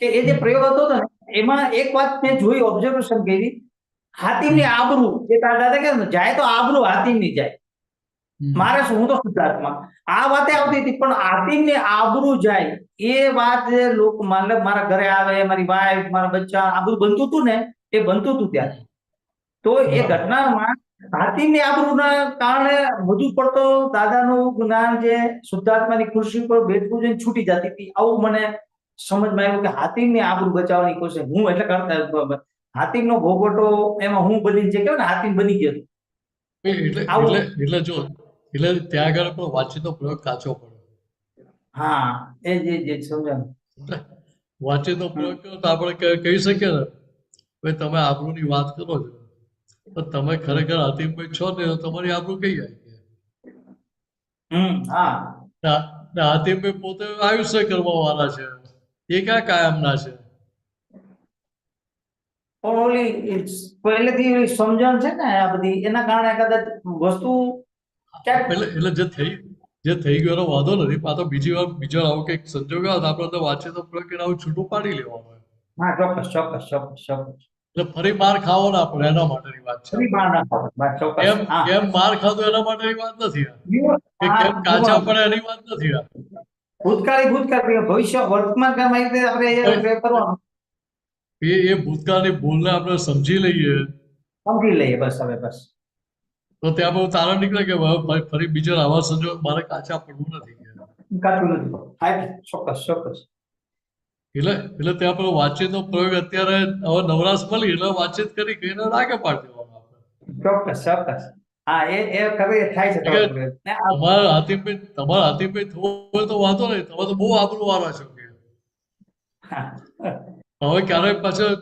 કે એ જે પ્રયોગ હતો ને એમાં એક વાત મેં જોઈ, ઓબ્ઝર્વેશન કરી. હાથીમની આબરૂ જે તારા દાદા કહે ને, જાય તો આબરૂ હાથીમની જાય. મારે શું, હું તો શુદ્ધાત્મા, આ વાતે આવતી હતી. પણ હાથીમની આબરૂ જાય એ વાત લોકો મતલબ મારા ઘરે આવે, મારી વાઈફ, મારા બચ્ચા, આ બધું બનતું હતું ને, એ બનતું હતું ત્યારે. તો એ ઘટનામાં હાથીમની આબરૂના કારણે વધુ પડતો દાદાનું જ્ઞાન જે શુદ્ધાત્માની ખુરશી પર બેઠવું જોઈને છૂટી જતી હતી. આવું મને સમજમાં આવ્યું કે હાથીમની આબરૂ બચાવવાની કોશિશ હું એટલે કરતા. હાથીમનો ભોગવટો એમાં હું બની જે કહેવાય ને, હાથીમ બની ગયો. એટલે જો એટલે ત્યાં આગળ પણ વાતચીતનો પ્રયોગ કાચો પડ્યો. હા, એ જે સમજાયું. વાતચીતનો પ્રયોગ કર્યો તો આપણે કહી શકીએ ને ભાઈ તમે આબરૂની વાત કરો છો, પણ તમે ખરેખર હાથીમભાઈ છો ને તો તમારી આબરૂ કઈ આવી? હા, હાથીમભાઈ પોતે આયુષ્ય કરવા વાળા છે, એ ક્યાં કાયમના છે? પણ ઓલી પહેલેથી સમજણ છે ને આ બધી, એના કારણે કદાચ વસ્તુ એટલે જે થઈ ગયો એનો વાંધો નથી. આ તો બીજી વાર આવો કંઈક સંજોગ આવે તો આપણે તો વાતચીત પ્રક્રિયા આવું છૂટું પાડી લેવાનું. હા, ચોક્કસ. એટલે ફરી માર ખાવો ના પડે એના માટેની વાત છે. કેમ માર ખાધો એના માટેની વાત નથી કે કેમ કાચા પડે એની વાત નથી. ભૂતકાળી ભવિષ્ય વર્તમાન કાળમાં આપણે કરવાનું. એ ભૂતકાળની ભૂલને આપણે સમજી લઈએ. બસ હવે બસ. તો ત્યાં બહુ તારણ નીકળે કે હવે ફરી બીજો આવા સંજોગ મારે કાચા પડવું નથી કે. કાચું નથી. હા, ચોક્કસ ચોક્કસ. એટલે ત્યાં પેલો વાતચીતનો પ્રયોગ અત્યારે હવે નવરાશ મળી એટલે વાતચીત કરી કે એને રાગે પાડી દેવામાં આપણે. ચોક્કસ ચોક્કસ. હા, એ કરે થાય છે કે તમારો પ્રયોગ. ને આ તમારા હાથીભાઈ થવું હોય તો વાંધો નહીં, તમે તો બહુ આબરૂ વાળા છો કે હા. હવે ક્યારેક પાછળ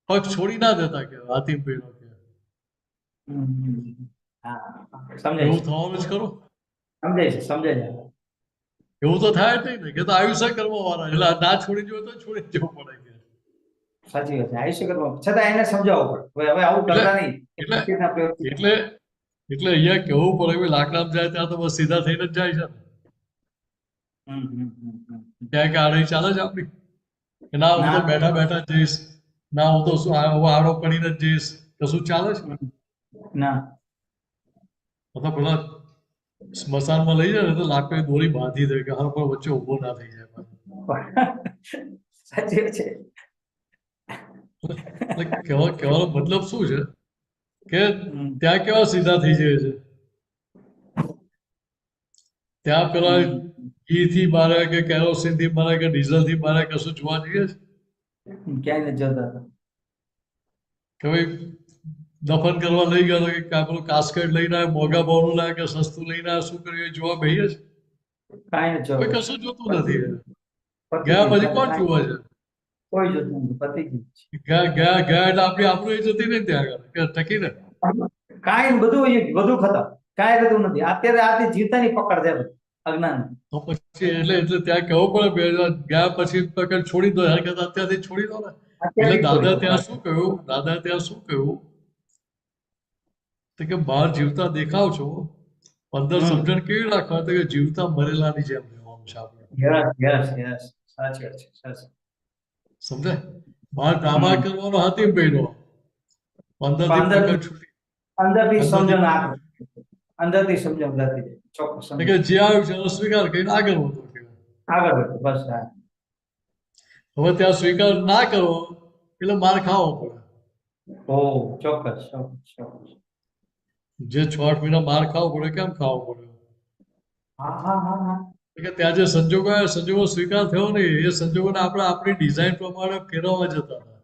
પગ છોડી ના દેતા કે હાથીભાઈ નો કે હા, સમજાય એવું છે. થવાનું જ ખરું. સમજાય છે, સમજાય છે. એવું તો થાય જ નહીં ને કે તો આયુષ્ય કરવા વાળા એટલે ના છોડી જવું તો છોડી જ જવું પડે કે. સાચી વાત છે. આયુષ્ય કરવા છતાં એને સમજાવવું પડે હવે આવું કરતા નહીં. એટલે વાતચીતના પ્રયોગથી. એટલે એટલે અહીંયા કેવું પડે કે લાકડામાં જાય ત્યાં તો બસ સીધા થઈને જ જાય છે ને. ત્યાં કે આડે ચાલે છે આપણી કે ના હું તો ના. બેઠા બેઠા જ જઈશ, ના હું તો શું આડો પડીને જ જઈશ, કશું ચાલે છે? ના. મતલબ પેલા સ્મશાનમાં લઈ જાય ને તો લાકડી દોરી બાંધી દે કે હા પણ વચ્ચે ઊભો ના થઈ જાય. સાચી વાત છે. એટલે કહેવાનો મતલબ શું છે કે ત્યાં કેવા સીધા થઈ જાય છે, ત્યાં પેલા ઘી થી મારે કે કેરોસીન થી મારે કે ડીઝલ થી મારે કશું જોવા જઈએ છે ક્યાંય નથી જતા હતા. કે ભાઈ દફન કરવા લઈ ગયો કે પેલું કાસ્કેટ લઈને આવે, મોંઘા ભાવનું લાવે કે સસ્તું લઈને આવે, શું કર્યું એ જોવા બેહીએ છે? કાંઈ નથી કોઈ જતા. કશું જોતું નથી. પતી ગયા ગયું. પછી કોણ જોવા છે? કોઈ જોતું નથી. પતી ગયું. ગયા એટલે આપણી આપણું એ જતી નહીં ત્યાં આગળ કે ટકીને. કાંઈ બધું બધું ખતમ. કાંઈ રહેતું નથી. અત્યારે આથી જીવતાની પકડ છે બધું. અજ્ઞાન. તો પછી એટલે ત્યાં કહેવું પડે બે ગયા પછી પકડ છોડી દો યાર, કહેતા અત્યારથી છોડી દો ને. એટલે દાદા ત્યાં શું કહ્યું તો કે બહાર જીવતા દેખાવ છો, અંદર સમજણ કેવી રાખવા તો કે જીવતા મરેલાની જેમ રહેવાનું છે આપણે. Yes yes. સાચી વાત છે. સાચી. સમજાય? બહાર ડ્રામા કરવાનો હાથીભાઈ નો, અંદરથી પકડ છૂટી. અંદરથી સમજણ આપે. અંદરથી સમજણ નથી. ચોક્કસ એટલે કે જે આવ્યું છે એનો સ્વીકાર કરીને આગળ વધો કે. આગળ વધો. બસ. હા. હવે ત્યાં સ્વીકાર ના કરો એટલે માર ખાવો પડે. ઓ ચોક્કસ ચોક્કસ ચોક્કસ. જે 6 મહિના માર ખાવો પડે, કેમ ખાવો પડે? હા હા હા હા. કે ત્યાં જે સંજોગો આવ્યા, સંજોગો સ્વીકાર થયો નહીં, એ સંજોગોને આપણે આપણી ડિઝાઇન પ્રમાણે ફેરવવા જતા હતા.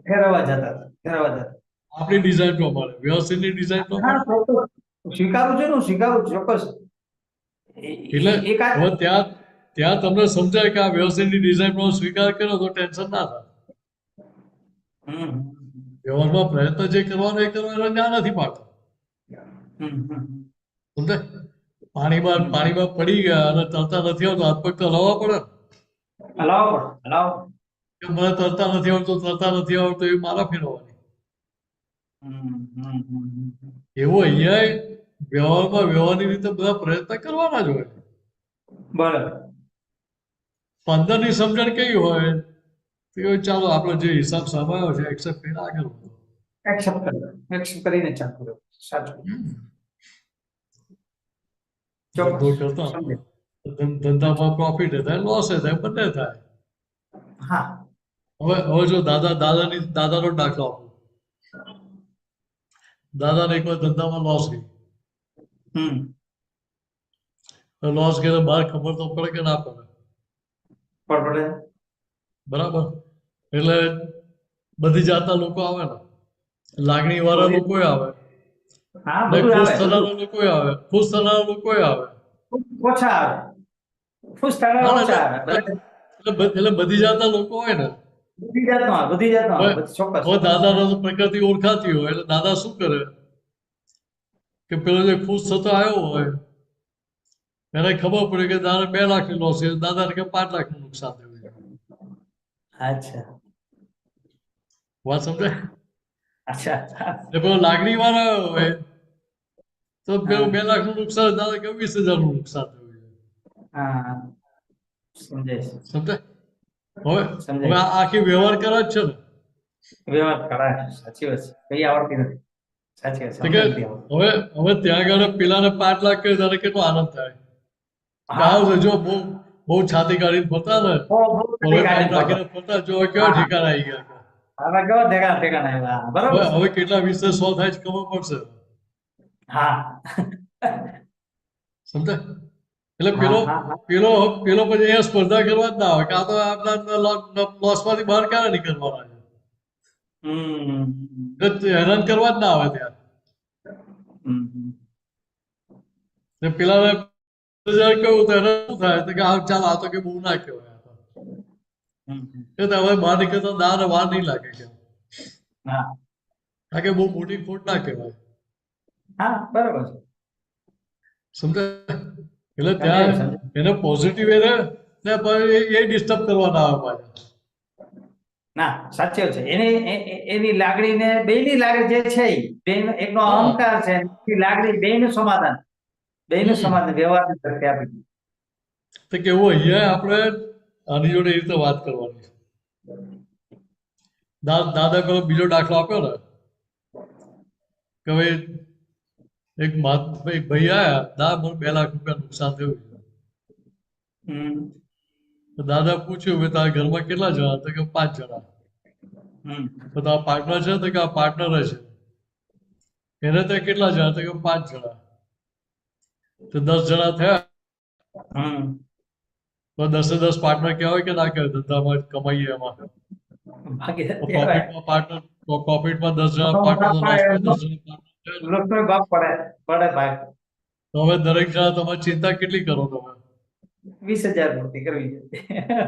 ફેરવવા જતા હતા. ફેરવવા જતા. આપણી ડિઝાઇન પ્રમાણે, વ્યવસ્થિતની ડિઝાઇન હા, પ્રમાણે. ચોક્કસ. સ્વીકારું છે ને, હું સ્વીકારું છું, ચોક્કસ. એટલે એકાદ હવે ત્યાં તમને સમજાય કે આ વ્યવસ્થિતની ડિઝાઇન પ્રમાણે સ્વીકાર કર્યો તો ટેન્શન ના થાય. વ્યવહારમાં પ્રયત્ન જે કરવાનો એ કરવાનો ના નથી પાડતો. સમજાય? પાણીમાં પડી ગયા અને તરતા નથી આવતું, હાથ પગ તો હલાવવા પડે ને. હલાવો પણ હલાવો. કે મને તરતા નથી આવડતું એ મારા ફેરવવાની. એવું અહીંયા વ્યવહારની રીતે બધા પ્રયત્ન કરવાના જ હોય. બરાબર. અંદરની સમજણ કેવી હોય તો ચાલો આપણો જે હિસાબ સમાયો છે એક્સેપ્ટ કરીને આગળ વધો. એક્સેપ્ટ કરીને ચાલુ રહ્યો. સાચું. ધંધો કરતા ધંધામાં પ્રોફિટ થાય, લોસ થાય, બંને થાય. હા. હવે જો દાદાનો દાખલો આપો. દાદાને એકવાર ધંધામાં લોસ ગઈ. લોસ ગઈ તો બહાર ખબર તો પડે કે ના પડે? પડે. બરાબર. એટલે બધી જાતના લોકો આવે ને, લાગણી વાળા લોકો આવે, હા, ને બધું ખુશ આવે. થનારા લોકો આવે, ખુશ થનારા લોકો આવે. ઓછા આવે. ખુશ થનારા હા, ઓછા આવે. એટલે બધી જાતના લોકો હોય ને. બધી જાતનો આવે. બધી જાતનો આવે. બધી ચોક્કસ. હવે દાદાને તો પ્રકૃતિ ઓળખાતી હોય એટલે દાદા શું કરે કે પેલો જે ખુશ થતો આવ્યો હોય એને ખબર પડે કે દાદા 2 લાખની લોસ છે, દાદાને કે 5 લાખનું નુકસાન થયું છે. અચ્છા. વાત સમજાય? અચ્છા. એટલે પેલો લાગણી વાળો હોય તો પેલું 2 લાખનું નુકસાન, દાદા કે 20,000નું નુકસાન થયું છે. હા. સમજાય છે. સમજાય? હવે સમજાય. આ આખી વ્યવહાર કરે જ છે ને. વ્યવહાર કરાય. સાચી વાત છે. કઈ આવડતી નથી. સાચી વાત છે. તો કે સમજાય નથી આવડતું. હવે ત્યાં આગળ પેલાને 5 લાખ કહે ત્યારે કેટલો આનંદ થાય કે હા. આવશે જો બહુ છાતી કાઢીને ફરતા ને, બહુ હવે કામ ગાડી રાખીને ફરતા જો કેવા ઠેકાણા આવી ગયા. હવે કેવા ઠેકાણા આવ્યા બરોબર છે. હવે કેટલા વિષય સોલ્વ થાય છે ખબર પડશે. હા સમજાય? એટલે હા, પેલો હા, હા. પેલો પેલો પછી અહીંયા સ્પર્ધા કરવા જ ના આવે કે આ તો આપણા લોસમાંથી બહાર ક્યારે નીકળવાના છે. હમ એટલે હેરાન કરવા જ ના આવે ત્યાં. હમ. ને પેલાને કેવું તો એને શું થાય તો કે આ ચાલ આ તો કે બહુ ના કહેવાય આ તો. હમ. કે તો હવે બહાર નીકળતા દાને વાર નહીં લાગે કે હા કારણ કે બહુ મોટી ખોટ ના કહેવાય. હા બરોબર છે. સમજાય? એટલે સમજાયું, ત્યાં સમજાયું. એને પોઝિટિવ એને ને પછી એ ડિસ્ટર્બ કરવા ના આવે પાછા. ના સાચી વાત છે એની લાગણી ને બેયની લાગણી જે છે બેયનો એકનો હા. અહંકાર છે એની લાગણી બેયનું સમાધાન વ્યવહારની તરફે આપી દીધું. તો કેવું અહીંયા આપણે આની જોડે એ રીતે વાત કરવાની છે. દાદા પેલો બીજો દાખલો આપ્યો ને કે ભાઈ એક ભાઈ આયા દા મને 2 લાખ રૂપિયા નુકસાન થયું છે. હમ તો દાદા પૂછ્યું કે તારા ઘરમાં કેટલા જણા? તો કે 5 જણા. હમ તો તારા પાર્ટનર છે? તો કે આ પાર્ટનર છે. એને ત્યાં કેટલા જણા? તો કે 5 જણા. તો 10 જણા થયા. હમ તો 10 પાર્ટનર કહેવાય કે ના કહેવાય? ધંધામાં કમાઈએ એમાં ભાગીદાર તો કહેવાય. પ્રોફિટમાં 10 જણા પાર્ટનર, તો લોસમાં 10 જણા પાર્ટનર. લોકોનો બાપ પડે ભાઈ. તો હવે દરેક જણા તમારી ચિંતા કેટલી કરો તમે? 20,000 ભરતી કરવી છે.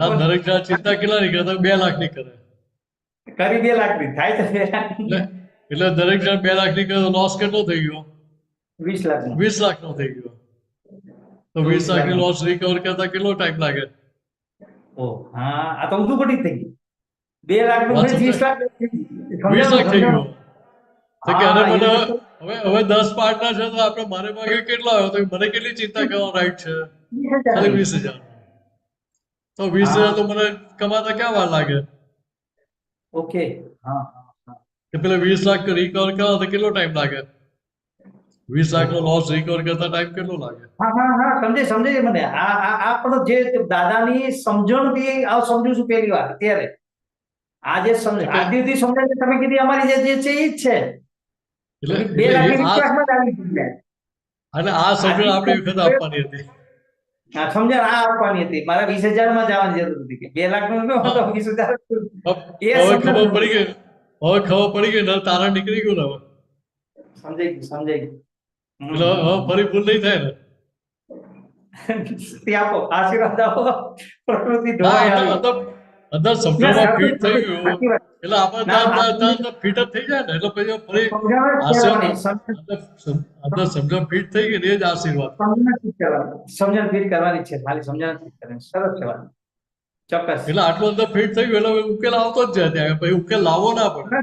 આ દરેક જણા ચિંતા કેટલાની કરે? 2 લાખની કરે. કરી 2 લાખની થાય તો 2 લાખની. એટલે દરેક જણ 2 લાખની કરે તો લોસ કેટલો થઈ ગયો? 20 લાખની. 20 લાખનો થઈ ગયો. તો 20 20 લાખની લાખનો. લોસ રિકવર કરતા કેટલો ટાઈમ લાગે? ઓહ, હા આ તો ઊંધું પડી થઈ ગયું. 2 લાખનું વાત ભાઈ 20 સમજાય? લાખ 20 લાખ થઈ ગયો. તો કે હા, અરે મને એ તો હવે 10 પાર્ટનર છે તો આપણે મારે ભાગે કેટલા આવ્યો? તો મને કેટલી ચિંતા કરવાનો રાઈટ છે? ખાલી 20,000. તો 20,000 તો મને કમાતા ક્યાં વાર લાગે? ઓકે. હા હા હા. કે પેલા 20 લાખ રિકવર કરો તો કેટલો ટાઈમ લાગે? 20 લાખનો લોસ રિકવર કરતા ટાઈમ કેટલો લાગે? હા હા હા સમજાય મને આ પણ જે દાદાની સમજણથી આ સમજુ છું પહેલી વાર ત્યારે આ જે સમજ એટલે આદિથી સમજાય છે તમે કીધી અમારી જે છે એ જ છે. એટલે 2 લાખની આ વિશ્વાસમાં જ આવી ગયું છે. અને આ સમજણ આપણે એ વખત આદિ આપવાની હતી. હા, સમજણ આ આપવાની હતી મારા 20,000 માં જવાની જરૂર હતી કે 2 લાખ નું ન હતો 20,000 એ હવે સમજણ ખબર પડી ગઈ. હવે ખબર પડી ગઈ ને તારણ નીકળી ગયું ને હવે. સમજાઈ ગયું. એટલે હવે ફરી ભૂલ નહીં થાય ને. શક્તિ આપો આશીર્વાદ આપો પ્રકૃતિ ના ધોવાઈ આવી. અંદર સમજણમાં ફિટ થઈ ગયું સાચી વાત. એટલે આપણે ના, ત્યાં ફિટ જ થઈ જાય ને એટલે પછી ફરી સમજણ જ કહેવાની. અંદર સમજણ ફિટ થઈ ગઈ ને એ જ આશીર્વાદ. સમજણ ફીટ કરવાની છે ખાલી સમજણ ફીટ કરવાની સરસ કહેવાનું ચોક્કસ. એટલે આટલું અંદર ફિટ થઈ ગયું એટલે ઉકેલ આવતો જ જાય ત્યાં પછી ઉકેલ લાવવો ના પડે.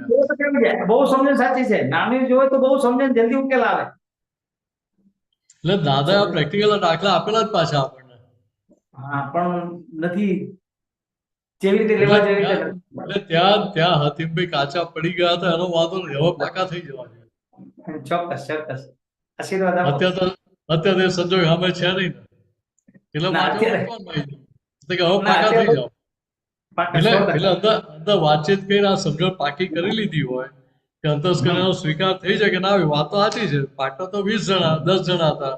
બહુ સમજણ સાચી છે નાની જોવે તો બહુ સમજણ જલ્દી ઉકેલ આવે. એટલે દાદા પ્રેક્ટિકલ દાખલા આપેલા જ પાછા આપણને. હા પણ નથી જેવી રીતે લેવા જેવી રીતે નથી. એટલે ત્યાં હતીમભાઈ કાચા પડી ગયા હતા એનો વાંધો નહીં હવે પાકા થઈ જવા જોઈએ. ચોક્કસ આશીર્વાદ આપો. અત્યારે એ સંજોગ સામે છે નહીં ને એટલે ના, માટે અત્યારે- હું કોણ માહિતી કે હવે ના, પાકા થઈ અત્યારે જાઓ. પાકા એટલે 100%. અંદર વાતચીત કરીને આ સમજણ પાકી કરી લીધી હોય કે અંતસ્કરણનો સ્વીકાર થઈ જાય કે ના આવી વાત તો સાચી છે પાર્ટનર તો 20 જણા 10 જણા હતા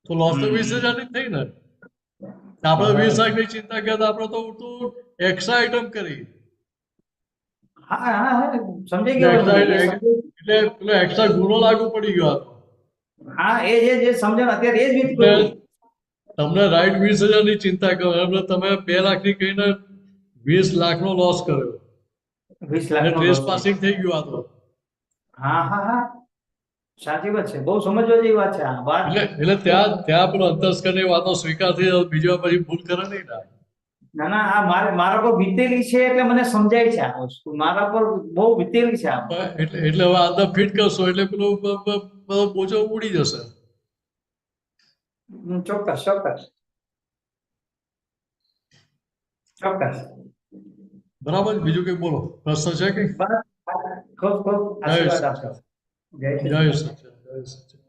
તો લોસ તો 20,000 ની થઈ ને. આપણે 20 લાખની ચિંતા કરતા આપણે તો એક્સ્ટ્રા આઈટમ કરી હા હા હા સમજાઈ ગયો મને. એ સમજાઈ- એટલે પેલો એક્સ્ટ્રા ગુનો લાગુ પડી ગયો હતો. હા એ જે સમજણ અત્યારે એ જ વીત એટલે ગયું. તમને રાઈટ 20,000 ની ચિંતા કરો એટલે તમે 2 લાખની કહીને 20 લાખનો લોસ કર્યો 20 અને લાખનો ટ્રેસ loss. પાસિંગ થઈ ગયું આ તો. હા હા હા સાચી વાત છે બહુ સમજવા જેવી વાત છે આ વાત. એટલે ત્યાં પેલો અંતસ્કરની વાતો સ્વીકાર થઈ જાય બીજી વાર પછી ભૂલ કરે નહીં ને. ના આ મારા પર વીતેલી છે એટલે મને સમજાય છે આ વસ્તુ મારા પર બહુ વીતેલી છે આ. એટલે હવે અંદર ફિટ કરશો એટલે પેલો બોજો ઉડી જશે. ચોક્કસ બરાબર બીજું કઈ બોલો પ્રશ્ન છે કઈ? બસ ખૂબ આશીર્વાદ આપશો. જય શ્રી જય કૃષ્ણ. સચિન જય સચિન.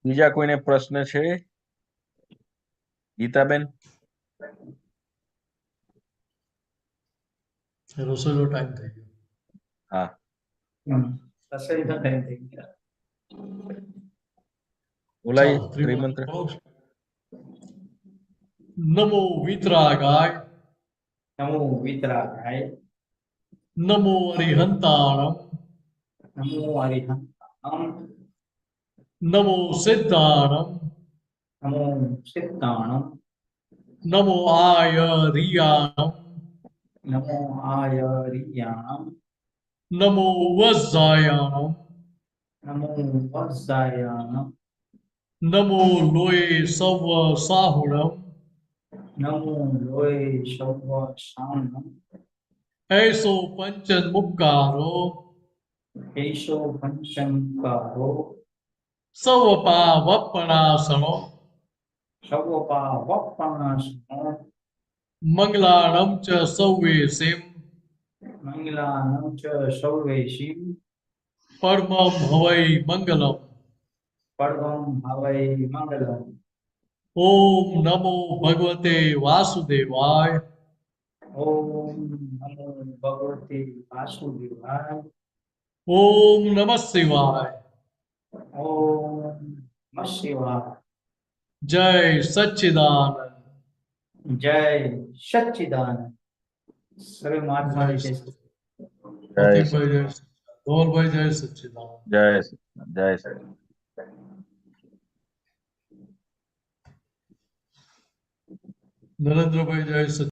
બીજા કોઈને પ્રશ્ન છે? ગીતાબેન રસોઈનો ટાઈમ થઈ ગયો. હા રસોઈનો time થઈ ગયો. બોલાય ચાલો, ત્રિમંત્ર ત્રિમંત્ર. બોલો. નમો વિતરાગાય, નમો વિતરાગાય, નમો અરિહંતાણમ, નમો અરિહંતાણમ, નમો સિદ્ધાણમ, નમો સિદ્ધાણમ, નમો આયરિયાણમ, નમો આયરિયાણમ, નમો વજ્જાયાણમ, નમો વત્સાયાણમ, નમો લોય સવ સાહુણમ, નમો લોય સવ શાણમ, એસો પંચન મુક્કારો, એશો પંચમકારો, સવ પાવપણાસણો, સવપા વપણાસનો, મંગલાણમ ચ સૌવેસીમ, મંગલાનં ચ સૌવેશીમ, પરમમ હવૈ મંગલમ. પરમં હવૈ મંગલમ. ઓમ નમો ભગવતે વાસુદેવાય, ઓમ નમો ભગવતે વાસુદેવાય. ઓમ નમઃ શિવાય. ઓમ નમઃ શિવાય. જય સચ્ચિદાનંદ. જય સચ્ચિદાનંદ. સર્વે મહાત્માને જય જય પ્રતિકભાઈ જય સચ્ચિદાનંદ. ધવલભાઈ જય સચ્ચિદાનંદ. જય સચિદાનંદ. જય સચિદાનંદ. નરેન્દ્રભાઈ જય સચ્ચિદાનંદ.